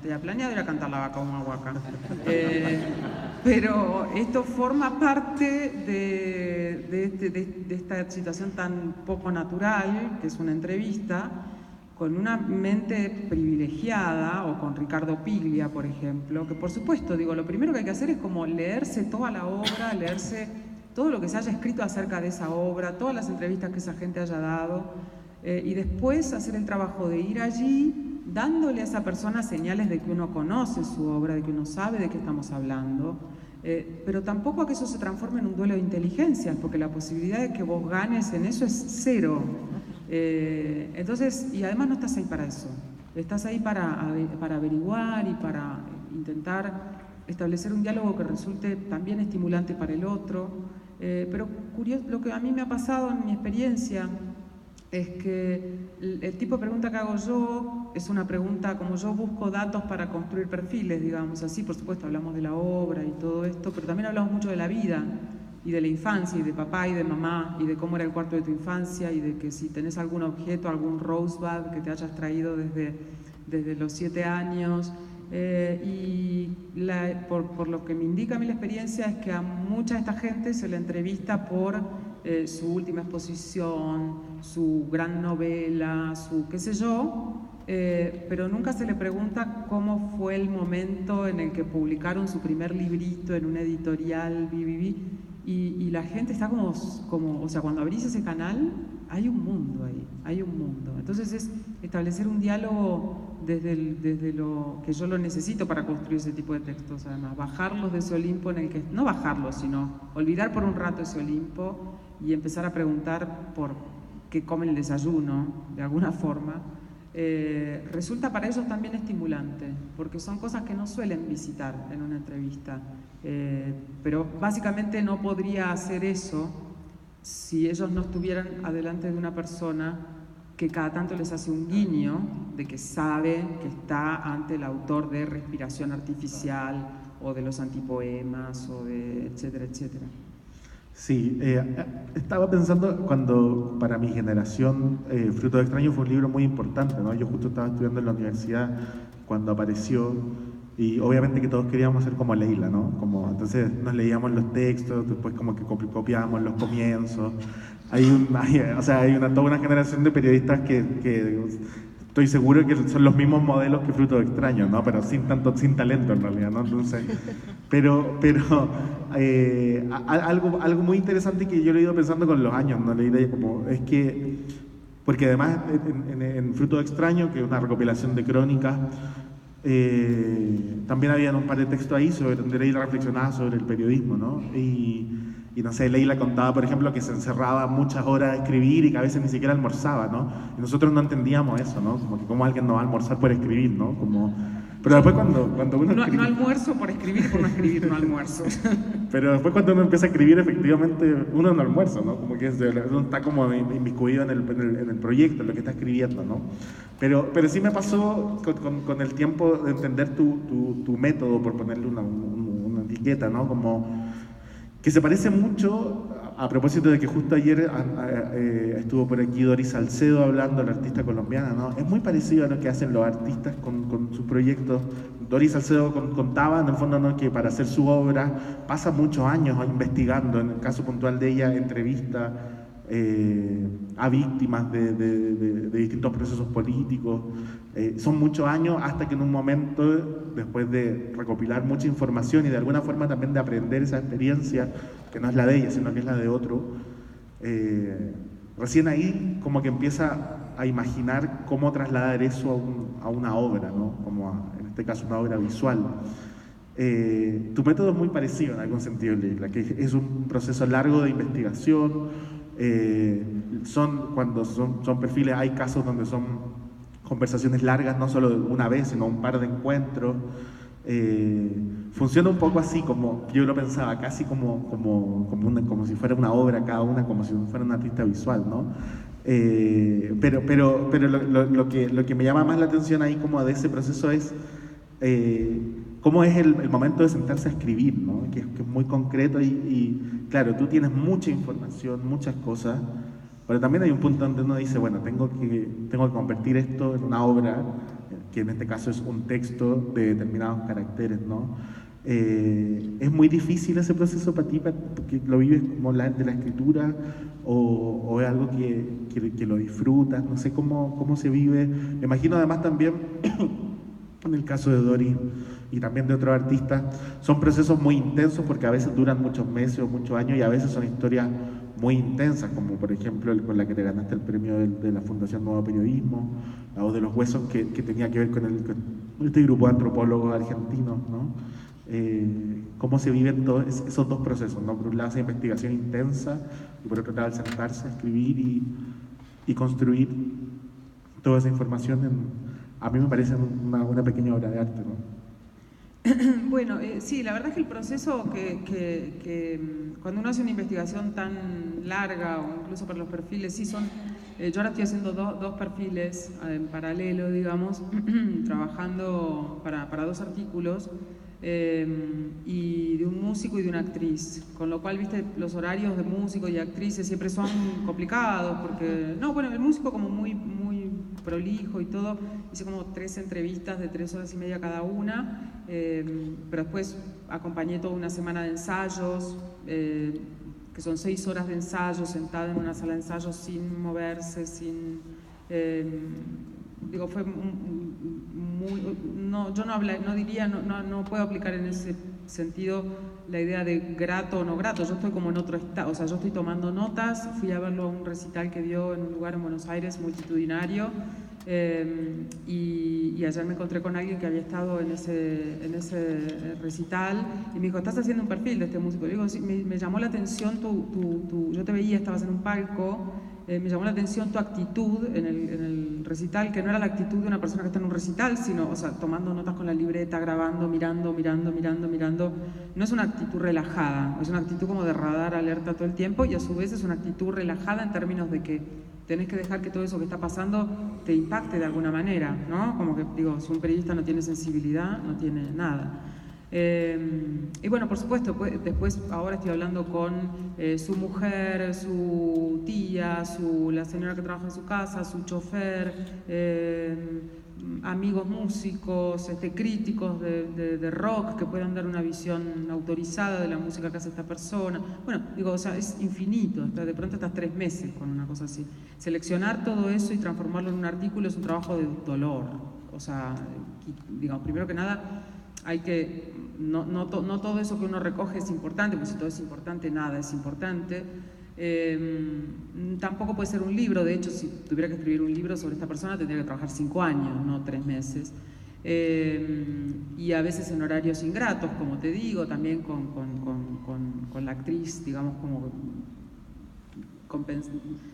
tenía planeado ir a cantar la vaca de Humahuaca. Pero esto forma parte de esta situación tan poco natural, que es una entrevista, con una mente privilegiada, o con Ricardo Piglia, por ejemplo, que por supuesto, digo, lo primero que hay que hacer es como leerse toda la obra, leerse todo lo que se haya escrito acerca de esa obra, todas las entrevistas que esa gente haya dado, y después hacer el trabajo de ir allí, dándole a esa persona señales de que uno conoce su obra, de que uno sabe de qué estamos hablando, pero tampoco a que eso se transforme en un duelo de inteligencias, porque la posibilidad de que vos ganes en eso es cero. Entonces, y además no estás ahí para eso, estás ahí para averiguar y para intentar establecer un diálogo que resulte también estimulante para el otro, pero curioso, lo que a mí me ha pasado en mi experiencia es que el tipo de pregunta que hago yo es una pregunta, como yo busco datos para construir perfiles, digamos así, por supuesto hablamos de la obra y todo esto, pero también hablamos mucho de la vida y de la infancia y de papá y de mamá y de cómo era el cuarto de tu infancia y de que si tenés algún objeto, algún rosebud que te hayas traído desde los 7 años, por lo que me indica a mí la experiencia es que a mucha de esta gente se le entrevista por su última exposición, su gran novela, su qué sé yo, pero nunca se le pregunta cómo fue el momento en el que publicaron su primer librito en una editorial, y la gente está como, o sea, cuando abrís ese canal, hay un mundo ahí, hay un mundo. Entonces es establecer un diálogo desde lo que yo lo necesito para construir ese tipo de textos, además, bajarlos de ese Olimpo en el que, no bajarlos, sino olvidar por un rato ese Olimpo y empezar a preguntar por qué comen el desayuno, de alguna forma. Resulta para ellos también estimulante, porque son cosas que no suelen visitar en una entrevista, pero básicamente no podría hacer eso si ellos no estuvieran adelante de una persona que cada tanto les hace un guiño de que sabe que está ante el autor de Respiración Artificial o de los antipoemas o de etcétera, etcétera. Sí, estaba pensando cuando para mi generación Fruto Extraño fue un libro muy importante, ¿no? Yo justo estaba estudiando en la universidad cuando apareció y obviamente que todos queríamos ser como Leila, ¿no? Entonces nos leíamos los textos, después como que copiábamos los comienzos. Hay toda una generación de periodistas que estoy seguro que son los mismos modelos que Frutos Extraños, ¿no? Pero sin talento en realidad, ¿no? Entonces, pero algo muy interesante que yo lo he ido pensando con los años, ¿no? La idea como es que, porque además en Frutos Extraños, que es una recopilación de crónicas, también había un par de textos ahí sobre donde Leila reflexionaba sobre el periodismo, ¿no? Y no sé, Leila contaba, por ejemplo, que se encerraba muchas horas a escribir y que a veces ni siquiera almorzaba, ¿no? Y nosotros no entendíamos eso, ¿no? Como que cómo alguien no va a almorzar por escribir, ¿no? Pero después cuando uno escribe... No almuerzo por escribir y por no escribir no almuerzo. Pero después cuando uno empieza a escribir, efectivamente, uno no almuerza, ¿no? Como que uno está como inmiscuido en el proyecto, en lo que está escribiendo, ¿no? Pero sí me pasó con el tiempo de entender tu método, por ponerle una etiqueta, ¿no? Como que se parece mucho, a propósito de que justo ayer estuvo por aquí Doris Salcedo hablando, la artista colombiana, ¿no? Es muy parecido a lo que hacen los artistas con sus proyectos. Doris Salcedo contaba, en el fondo, ¿no?, que para hacer su obra pasa muchos años investigando. En el caso puntual de ella, entrevista a víctimas de distintos procesos políticos. Son muchos años hasta que en un momento, después de recopilar mucha información y de alguna forma también de aprender esa experiencia, que no es la de ella, sino que es la de otro, recién ahí como que empieza a imaginar cómo trasladar eso a una obra, ¿no? En este caso una obra visual. Tu método es muy parecido en algún sentido, Leila, que es un proceso largo de investigación. Cuando son perfiles, hay casos donde son conversaciones largas, no solo una vez, sino un par de encuentros. Funciona un poco así, como yo lo pensaba, casi como si fuera una obra cada una, como si fuera un artista visual, ¿no? Pero lo que me llama más la atención ahí como de ese proceso es cómo es el momento de sentarse a escribir, ¿no? Que es muy concreto y claro, tú tienes mucha información, muchas cosas, pero también hay un punto donde uno dice, bueno, tengo que convertir esto en una obra, que en este caso es un texto de determinados caracteres, ¿no? ¿Es muy difícil ese proceso para ti, porque lo vives como de la escritura, o es algo que lo disfrutas? No sé cómo se vive. Me imagino además también, en el caso de Doris y también de otros artistas, son procesos muy intensos porque a veces duran muchos meses o muchos años y a veces son historias muy intensas, como por ejemplo con la que te ganaste el premio de la Fundación Nuevo Periodismo, o de Los Huesos, que tenía que ver con este grupo de antropólogos argentinos, ¿no? Cómo se viven todos esos dos procesos, ¿no? Por un lado esa investigación intensa y por otro lado el sentarse a escribir y construir toda esa información a mí me parece una pequeña obra de arte, ¿no? Bueno, sí, la verdad es que el proceso que cuando uno hace una investigación tan larga, o incluso para los perfiles, sí son... yo ahora estoy haciendo dos perfiles en paralelo, digamos, trabajando para dos artículos, y de un músico y de una actriz, con lo cual, viste, los horarios de músicos y actrices siempre son complicados, porque, no, bueno, el músico como muy prolijo y todo, hice como 3 entrevistas de 3 horas y media cada una, pero después acompañé toda una semana de ensayos, que son 6 horas de ensayo, sentada en una sala de ensayo sin moverse, digo, fue yo no puedo aplicar en ese sentido la idea de grato o no grato. Yo estoy como en otro estado, o sea, yo estoy tomando notas. Fui a verlo a un recital que dio en un lugar en Buenos Aires multitudinario, y ayer me encontré con alguien que había estado en ese recital y me dijo, ¿estás haciendo un perfil de este músico? Le digo, sí, me llamó la atención yo te veía, estabas en un palco. Me llamó la atención tu actitud en el recital, que no era la actitud de una persona que está en un recital, sino, o sea, tomando notas con la libreta, grabando, mirando. No es una actitud relajada, es una actitud como de radar alerta todo el tiempo, y a su vez es una actitud relajada en términos de que tenés que dejar que todo eso que está pasando te impacte de alguna manera, ¿no? Como que, digo, si un periodista no tiene sensibilidad, no tiene nada. Y bueno, por supuesto, después ahora estoy hablando con su mujer, su tía, la señora que trabaja en su casa, su chofer, amigos músicos, críticos de rock que puedan dar una visión autorizada de la música que hace esta persona. Bueno, digo, o sea, es infinito, de pronto estás 3 meses con una cosa así. Seleccionar todo eso y transformarlo en un artículo es un trabajo de dolor. O sea, digamos, primero que nada, hay que, no todo eso que uno recoge es importante, porque si todo es importante, nada es importante. Tampoco puede ser un libro, de hecho, si tuviera que escribir un libro sobre esta persona tendría que trabajar 5 años, no 3 meses. Y a veces en horarios ingratos, como te digo, también con la actriz, digamos, como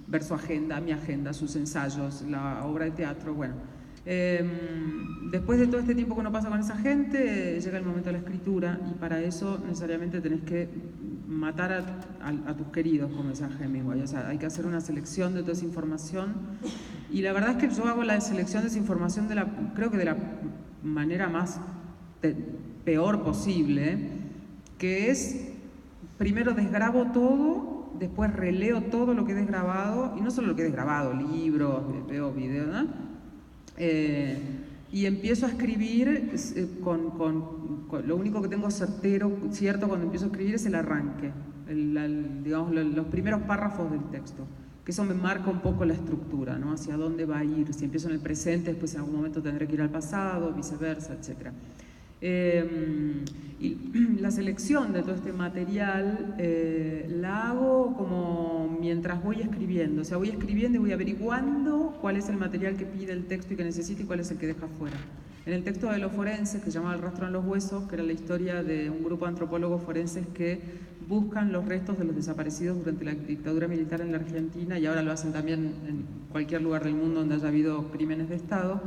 ver su agenda, mi agenda, sus ensayos, la obra de teatro, bueno. Después de todo este tiempo que uno pasa con esa gente, llega el momento de la escritura y para eso necesariamente tenés que matar a tus queridos, como decía Hemingway. O sea, hay que hacer una selección de toda esa información y la verdad es que yo hago la selección de esa información creo que de la manera más peor posible, que es primero desgrabo todo, después releo todo lo que he desgrabado, y no solo lo que he desgrabado, libros, veo videos, ¿no? Y empiezo a escribir lo único que tengo cierto cuando empiezo a escribir es el arranque, digamos, los primeros párrafos del texto, que eso me marca un poco la estructura, ¿no? Hacia dónde va a ir, si empiezo en el presente, después en algún momento tendré que ir al pasado, viceversa, etc. Y la selección de todo este material la hago como mientras voy escribiendo, o sea, voy escribiendo y voy averiguando cuál es el material que pide el texto y que necesito y cuál es el que deja fuera. En el texto de los forenses, que se llama El rastro en los huesos, que era la historia de un grupo de antropólogos forenses que buscan los restos de los desaparecidos durante la dictadura militar en la Argentina, y ahora lo hacen también en cualquier lugar del mundo donde haya habido crímenes de Estado.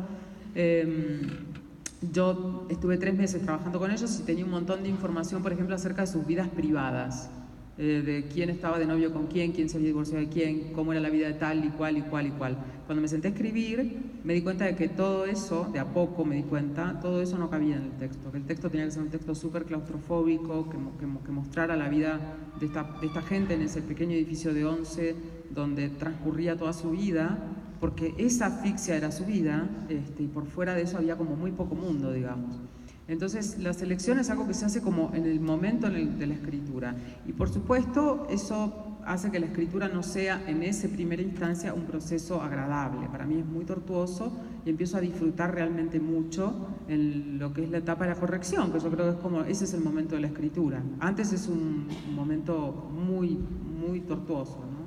Yo estuve 3 meses trabajando con ellos y tenía un montón de información, por ejemplo, acerca de sus vidas privadas, de quién estaba de novio con quién se había divorciado de quién, cómo era la vida de tal y cual y cual y cual. Cuando me senté a escribir, me di cuenta de que todo eso, de a poco me di cuenta, todo eso no cabía en el texto, que el texto tenía que ser un texto súper claustrofóbico, que mostrara la vida de esta gente en ese pequeño edificio de 11, donde transcurría toda su vida, porque esa asfixia era su vida, y por fuera de eso había como muy poco mundo, digamos. Entonces, la selección es algo que se hace como en el momento de la escritura. Y por supuesto, eso hace que la escritura no sea en esa primera instancia un proceso agradable. Para mí es muy tortuoso y empiezo a disfrutar realmente mucho en lo que es la etapa de la corrección, que yo creo que es como, ese es el momento de la escritura. Antes es un momento muy, muy tortuoso, ¿no?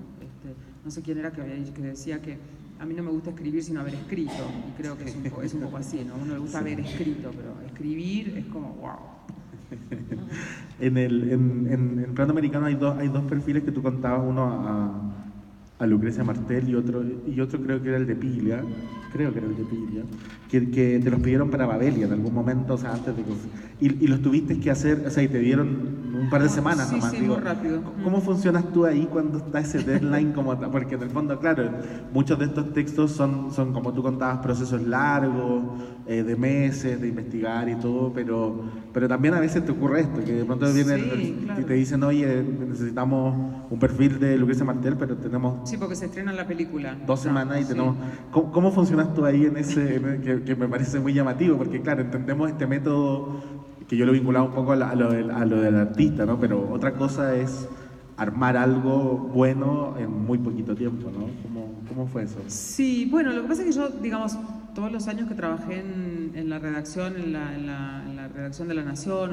No sé quién era que decía que a mí no me gusta escribir sino haber escrito, y creo que es un poco así, ¿no? A uno le gusta haber escrito, pero escribir es como wow. En Plano Americano hay dos perfiles que tú contabas, uno a Lucrecia Martel y otro creo que era el de Piglia, que te los pidieron para Babelia en algún momento, o sea, antes de que... Y los tuviste que hacer, o sea, y te dieron un par de semanas nomás. Sí, muy rápido. ¿Cómo funcionas tú ahí cuando está ese deadline? Porque en el fondo, claro, muchos de estos textos son como tú contabas, procesos largos, de meses, de investigar y todo, pero también a veces te ocurre esto, que de pronto viene claro. y te dicen, oye, necesitamos un perfil de Lucrecia Martel, pero tenemos... Sí, porque se estrena la película. 2 semanas y tenemos... ¿Cómo funcionas tú ahí en ese, que me parece muy llamativo? Porque claro, entendemos este método que yo lo he vinculado un poco a lo del artista, ¿no? Pero otra cosa es armar algo bueno en muy poquito tiempo, ¿no? ¿Cómo fue eso? Sí, bueno, lo que pasa es que yo, digamos, todos los años que trabajé en la redacción, en la redacción de La Nación,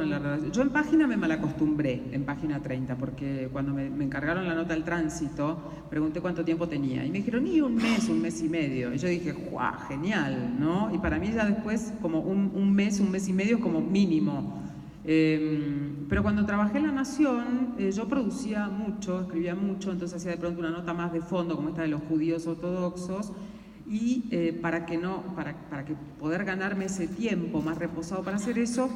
yo en Página me malacostumbré, en Página 30, porque cuando me encargaron la nota del tránsito, pregunté cuánto tiempo tenía, y me dijeron, ni un mes y medio, y yo dije, ¡guau, genial!, ¿no? Y para mí ya después, como un mes y medio como mínimo. Pero cuando trabajé en La Nación, yo producía mucho, escribía mucho, entonces hacía de pronto una nota más de fondo, como esta de los judíos ortodoxos, y para que poder ganarme ese tiempo más reposado para hacer eso,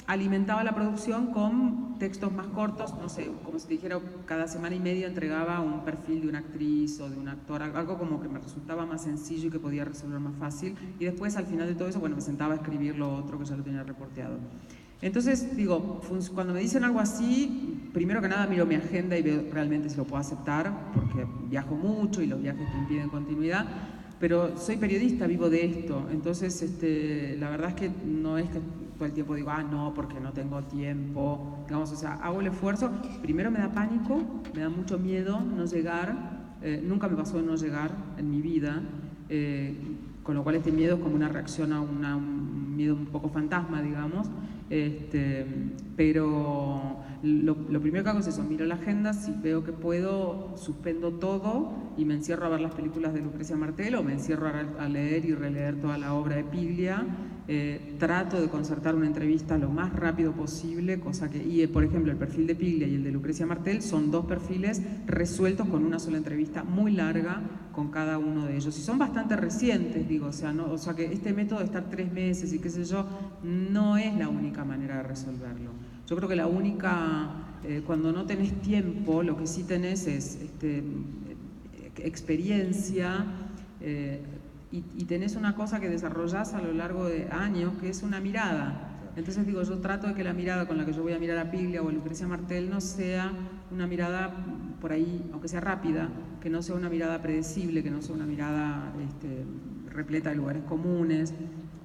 alimentaba la producción con textos más cortos, no sé, como si te dijera, cada semana y media entregaba un perfil de una actriz o de un actor, algo como que me resultaba más sencillo y que podía resolver más fácil, y después al final de todo eso, bueno, me sentaba a escribir lo otro que ya lo tenía reporteado. Entonces, digo, cuando me dicen algo así, primero que nada miro mi agenda y veo realmente si lo puedo aceptar, porque viajo mucho y los viajes te impiden continuidad, pero soy periodista, vivo de esto, entonces la verdad es que no es que todo el tiempo digo, no, porque no tengo tiempo, digamos, o sea, hago el esfuerzo. Primero me da pánico, me da mucho miedo no llegar, nunca me pasó de no llegar en mi vida, con lo cual este miedo es como una reacción a un miedo un poco fantasma, digamos. Pero lo primero que hago es eso, miro la agenda, si veo que puedo, suspendo todo y me encierro a ver las películas de Lucrecia Martel o me encierro a leer y releer toda la obra de Piglia. Trato de concertar una entrevista lo más rápido posible, cosa que, y por ejemplo el perfil de Piglia y el de Lucrecia Martel son dos perfiles resueltos con una sola entrevista muy larga con cada uno de ellos, y son bastante recientes, digo, o sea que este método de estar 3 meses y qué sé yo, no es la única manera de resolverlo. Yo creo que la única, cuando no tenés tiempo, lo que sí tenés es experiencia, y tenés una cosa que desarrollás a lo largo de años, que es una mirada. Entonces digo, yo trato de que la mirada con la que yo voy a mirar a Piglia o a Lucrecia Martel no sea una mirada por ahí, aunque sea rápida, que no sea una mirada predecible, que no sea una mirada repleta de lugares comunes.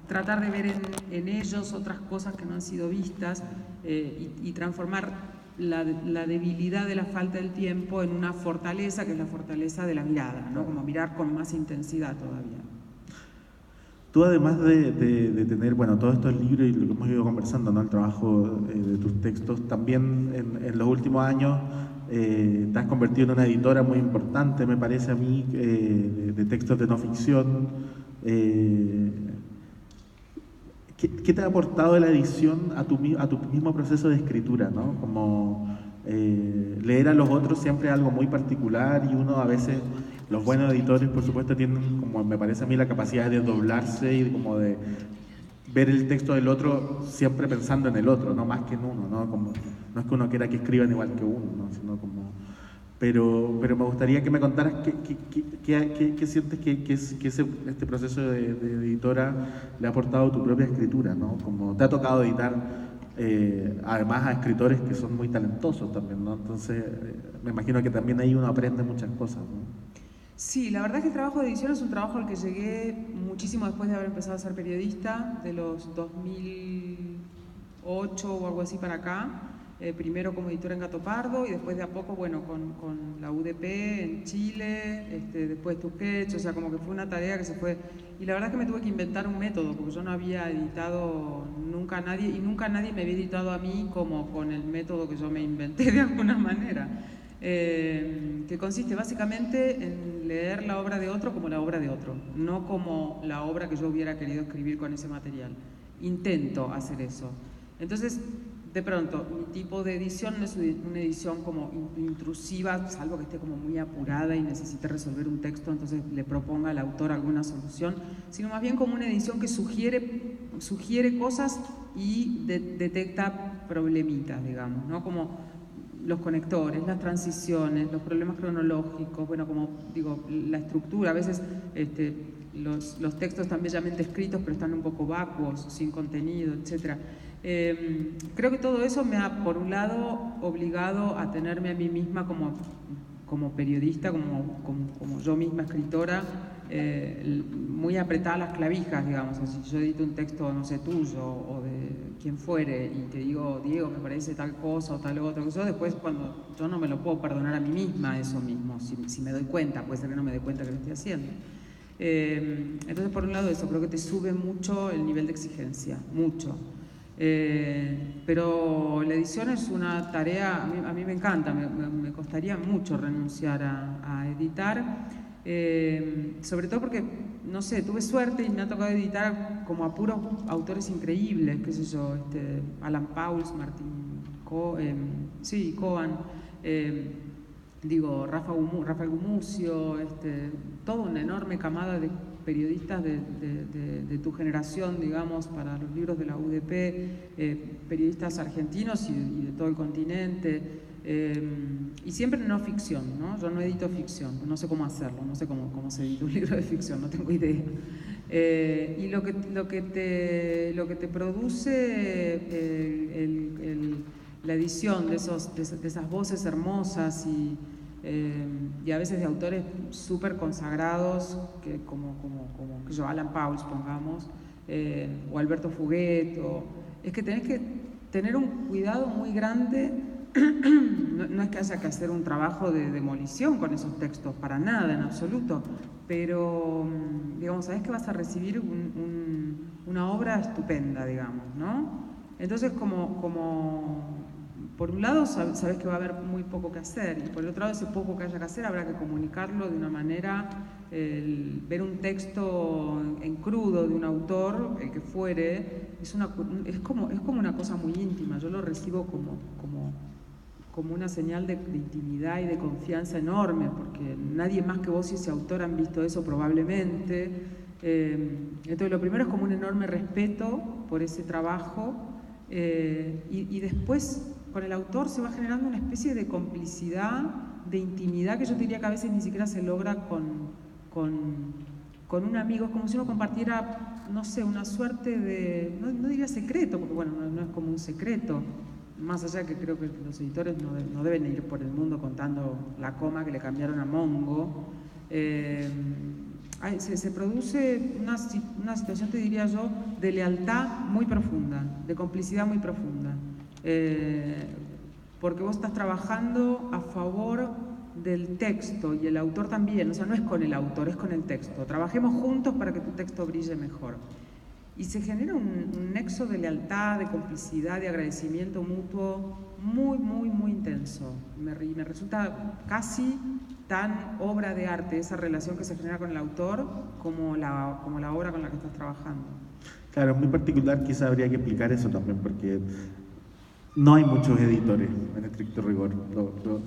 Tratar de ver en ellos otras cosas que no han sido vistas, y transformar la debilidad de la falta del tiempo en una fortaleza, que es la fortaleza de la mirada, ¿no? Como mirar con más intensidad todavía. Tú, además de tener, bueno, todos estos libros y lo que hemos ido conversando, ¿no? El trabajo de tus textos, también en los últimos años te has convertido en una editora muy importante, me parece a mí, de textos de no ficción. ¿Qué te ha aportado la edición a tu mismo proceso de escritura, ¿no? Como leer a los otros siempre es algo muy particular, y uno a veces, los buenos editores por supuesto tienen, como me parece a mí, la capacidad de desdoblarse y como de ver el texto del otro siempre pensando en el otro, no más que en uno, ¿no? Como, no es que uno quiera que escriban igual que uno, ¿no? Sino como... Pero me gustaría que me contaras qué sientes que este proceso de editora le ha aportado a tu propia escritura, ¿no? Como te ha tocado editar, además, a escritores que son muy talentosos también, ¿no? Entonces, me imagino que también ahí uno aprende muchas cosas, ¿no? Sí, la verdad es que el trabajo de edición es un trabajo al que llegué muchísimo después de haber empezado a ser periodista, de los 2008 o algo así para acá. Primero como editora en Gato Pardo y después de a poco, bueno, con la UDP en Chile, después Tusquets, o sea, como que fue una tarea que se fue... Y la verdad es que me tuve que inventar un método, porque yo no había editado nunca a nadie, y nunca nadie me había editado a mí como con el método que yo me inventé de alguna manera. Que consiste básicamente en leer la obra de otro como la obra de otro, no como la obra que yo hubiera querido escribir con ese material. Intento hacer eso. Entonces, de pronto, mi tipo de edición no es una edición como intrusiva, salvo que esté como muy apurada y necesite resolver un texto, entonces le proponga al autor alguna solución, sino más bien como una edición que sugiere cosas y detecta problemitas, digamos, ¿no? Como los conectores, las transiciones, los problemas cronológicos, bueno, como digo, la estructura, a veces los textos están bellamente escritos pero están un poco vacuos, sin contenido, etc. Creo que todo eso me ha, por un lado, obligado a tenerme a mí misma como periodista, como yo misma escritora, muy apretada las clavijas, digamos. O sea, si yo edito un texto, no sé, tuyo o de quien fuere y te digo, Diego, me parece tal cosa o tal otra, yo después, cuando yo no me lo puedo perdonar a mí misma eso mismo, si me doy cuenta, puede ser que no me dé cuenta que lo estoy haciendo. Entonces, por un lado eso, creo que te sube mucho el nivel de exigencia, mucho. Pero la edición es una tarea, a mí me encanta, me costaría mucho renunciar a editar, sobre todo porque, no sé, tuve suerte y me ha tocado editar como a puros autores increíbles, qué sé yo, Alan Pauls, Martín Cohen, Rafael Gumucio, toda una enorme camada de periodistas de tu generación, digamos, para los libros de la UDP, periodistas argentinos y de todo el continente, y siempre no ficción, ¿no? Yo no edito ficción, no sé cómo hacerlo, no sé cómo se edita un libro de ficción, no tengo idea. Y lo que te produce la edición de esas voces hermosas y a veces de autores súper consagrados, como que yo, Alan Pauls, pongamos, o Alberto Fuguet, es que tenés que tener un cuidado muy grande. No es que haya que hacer un trabajo de demolición con esos textos, para nada, en absoluto, pero, digamos, sabés que vas a recibir una obra estupenda, digamos, ¿no? Entonces, por un lado, sabés que va a haber muy poco que hacer, y por el otro lado, ese poco que haya que hacer habrá que comunicarlo de una manera. Ver un texto en crudo de un autor, el que fuere, es como una cosa muy íntima. Yo lo recibo como una señal de intimidad y de confianza enorme, porque nadie más que vos y ese autor han visto eso probablemente. Entonces lo primero es como un enorme respeto por ese trabajo, y después con el autor se va generando una especie de complicidad, de intimidad, que yo diría que a veces ni siquiera se logra con un amigo. Es como si uno compartiera, no sé, una suerte de, no diría secreto, porque bueno, no es como un secreto, más allá que creo que los editores no deben ir por el mundo contando la coma que le cambiaron a Mongo. Se produce una situación, te diría yo, de lealtad muy profunda, de complicidad muy profunda, porque vos estás trabajando a favor del texto y el autor también, o sea, no es con el autor, es con el texto. Trabajemos juntos para que tu texto brille mejor. Y se genera un nexo de lealtad, de complicidad, de agradecimiento mutuo muy, muy, muy intenso. Me resulta casi tan obra de arte esa relación que se genera con el autor como la obra con la que estás trabajando. Claro, es muy particular, quizá habría que explicar eso también, porque no hay muchos editores en estricto rigor.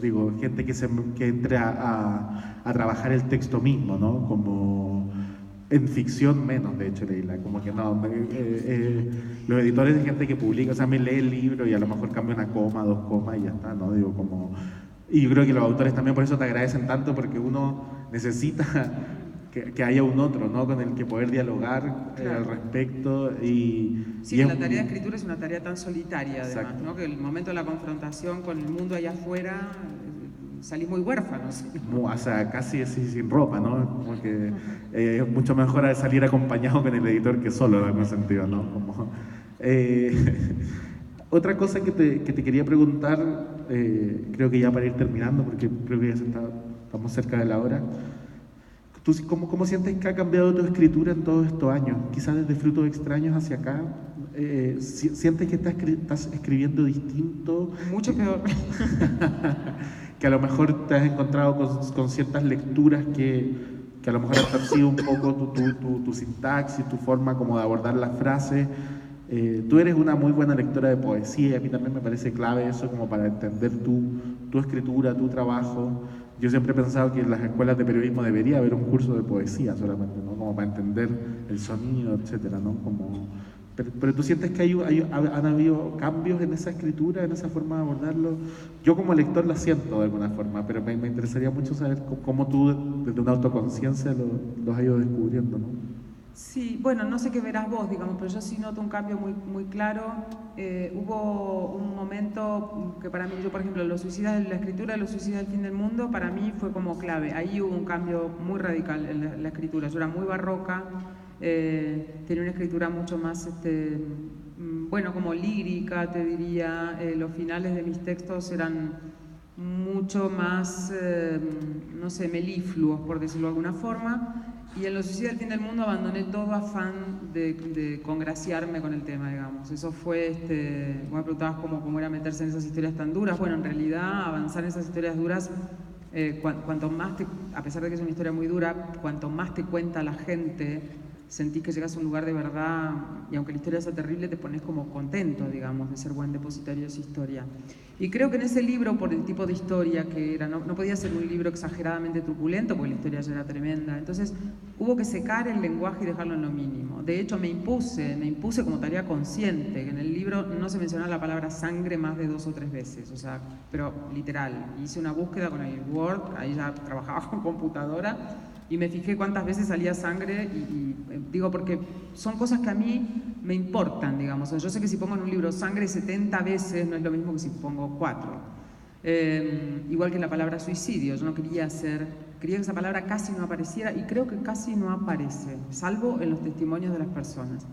Digo, gente que entre a trabajar el texto mismo, ¿no? Como en ficción menos, de hecho, Leila, como que no. Los editores de gente que publica, o sea, me lee el libro y a lo mejor cambia una coma, 2 comas y ya está, ¿no? Digo, como... Y yo creo que los autores también por eso te agradecen tanto, porque uno necesita que haya un otro, ¿no? Con el que poder dialogar, claro, al respecto. Sí, la tarea de escritura es una tarea tan solitaria, además, exacto, ¿no? Que el momento de la confrontación con el mundo allá afuera, salís muy huérfanos, ¿no? O sea, casi así sin ropa, ¿no? Como que es mucho mejor salir acompañado con el editor que solo, en algún sentido, ¿no? Como, otra cosa que te quería preguntar, creo que ya para ir terminando, porque creo que ya estamos cerca de la hora. ¿Tú cómo sientes que ha cambiado tu escritura en todos estos años? Quizás desde Frutos Extraños hacia acá. ¿Sientes que estás escribiendo distinto? Mucho peor. Que a lo mejor te has encontrado con ciertas lecturas que a lo mejor han sido un poco tu sintaxis, tu forma como de abordar las frases. Tú eres una muy buena lectora de poesía, y a mí también me parece clave eso como para entender tu escritura, tu trabajo. Yo siempre he pensado que en las escuelas de periodismo debería haber un curso de poesía solamente, ¿no? Como para entender el sonido, etcétera, ¿no? Pero tú sientes que han habido cambios en esa escritura, en esa forma de abordarlo. Yo como lector la siento de alguna forma, pero me interesaría mucho saber cómo tú desde una autoconciencia los has ido descubriendo, ¿no? Sí, bueno, no sé qué verás vos, digamos, pero yo sí noto un cambio muy, muy claro. Hubo un momento que para mí, yo por ejemplo, la escritura de Los Suicidas del Fin del Mundo, para mí fue como clave. Ahí hubo un cambio muy radical en la escritura. Yo era muy barroca, tenía una escritura mucho más, bueno, como lírica, te diría. Los finales de mis textos eran mucho más, no sé, melifluos, por decirlo de alguna forma. Y en Los Suicidas del Fin del Mundo abandoné todo afán de congraciarme con el tema, digamos. Eso fue, vos me preguntabas cómo era meterse en esas historias tan duras. Bueno, en realidad avanzar en esas historias duras, cuanto más a pesar de que es una historia muy dura, cuanto más te cuenta la gente, sentís que llegas a un lugar de verdad, y aunque la historia sea terrible, te pones como contento, digamos, de ser buen depositario de esa historia. Y creo que en ese libro, por el tipo de historia que era, no podía ser un libro exageradamente truculento, porque la historia ya era tremenda. Entonces hubo que secar el lenguaje y dejarlo en lo mínimo. De hecho, me impuse como tarea consciente, que en el libro no se mencionaba la palabra sangre más de 2 o 3 veces, o sea, pero literal. Hice una búsqueda con el Word, ahí ya trabajaba con computadora, y me fijé cuántas veces salía sangre digo, porque son cosas que a mí me importan, digamos. Yo sé que si pongo en un libro sangre 70 veces no es lo mismo que si pongo 4. Igual que la palabra suicidio, yo no quería que esa palabra casi no apareciera y creo que casi no aparece, salvo en los testimonios de las personas.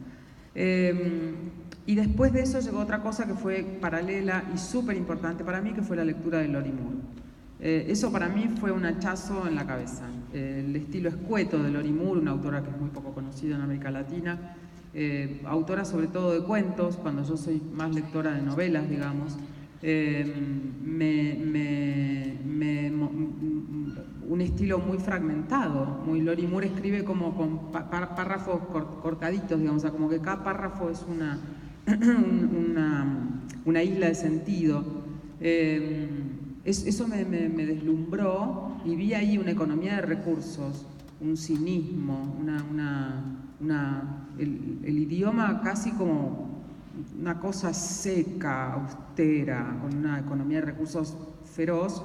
Y después de eso llegó otra cosa que fue paralela y súper importante para mí, que fue la lectura de Lori Moore. Eso para mí fue un hachazo en la cabeza. El estilo escueto de Lori Moore, una autora que es muy poco conocida en América Latina, autora sobre todo de cuentos, cuando yo soy más lectora de novelas, digamos, un estilo muy fragmentado. Lori Moore escribe como con párrafos cortaditos, digamos, o sea, como que cada párrafo es una isla de sentido. Eso me deslumbró y vi ahí una economía de recursos, un cinismo, el idioma casi como una cosa seca, austera, con una economía de recursos feroz,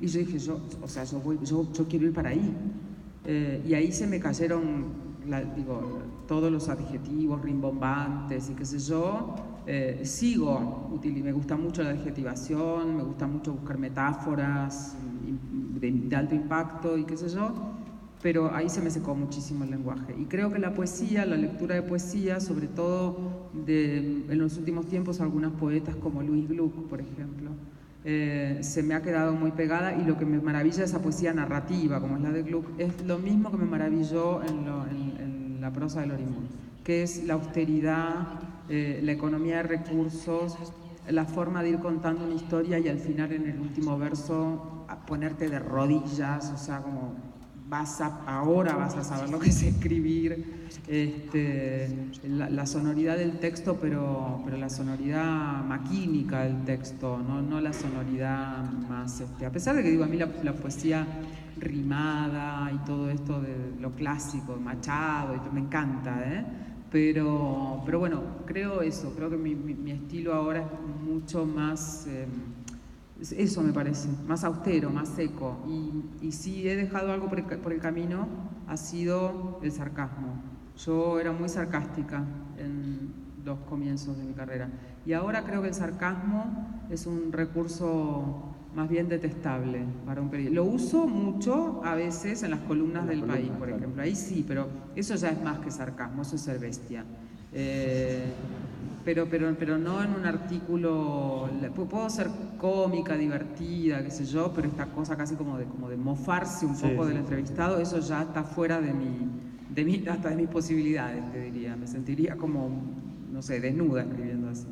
y yo dije, yo quiero ir para ahí. Y ahí se me cayeron, todos los adjetivos rimbombantes y qué sé yo. Me gusta mucho la adjetivación, me gusta mucho buscar metáforas de alto impacto y qué sé yo, pero ahí se me secó muchísimo el lenguaje. Y creo que la poesía, la lectura de poesía, sobre todo en los últimos tiempos, algunas poetas como Louise Gluck, por ejemplo, se me ha quedado muy pegada, y lo que me maravilla de esa poesía narrativa, como es la de Gluck, es lo mismo que me maravilló en la prosa de Lori Moore, que es la austeridad, la economía de recursos, la forma de ir contando una historia y al final en el último verso a ponerte de rodillas, o sea, como ahora vas a saber lo que es escribir, la sonoridad del texto, pero la sonoridad maquínica del texto, no la sonoridad más, a pesar de que digo, a mí la poesía rimada y todo esto de lo clásico, Machado, y me encanta, pero bueno, creo que mi estilo ahora es mucho más, eso me parece, más austero, más seco, y si he dejado algo por el camino, ha sido el sarcasmo. Yo era muy sarcástica en los comienzos de mi carrera, y ahora creo que el sarcasmo es un recurso más bien detestable para un periodista. Lo uso mucho a veces en las columnas del País, por ejemplo, ahí sí, pero eso ya es más que sarcasmo, eso es ser bestia. Pero no en un artículo. Puedo ser cómica, divertida, qué sé yo, pero esta cosa casi como de mofarse un poco del entrevistado, eso ya está fuera hasta de mis posibilidades, te diría. Me sentiría como, no sé, desnuda escribiendo así.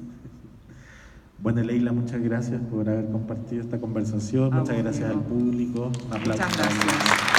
Bueno, Leila, muchas gracias por haber compartido esta conversación. Muchas gracias al público. Un aplauso. Muchas gracias.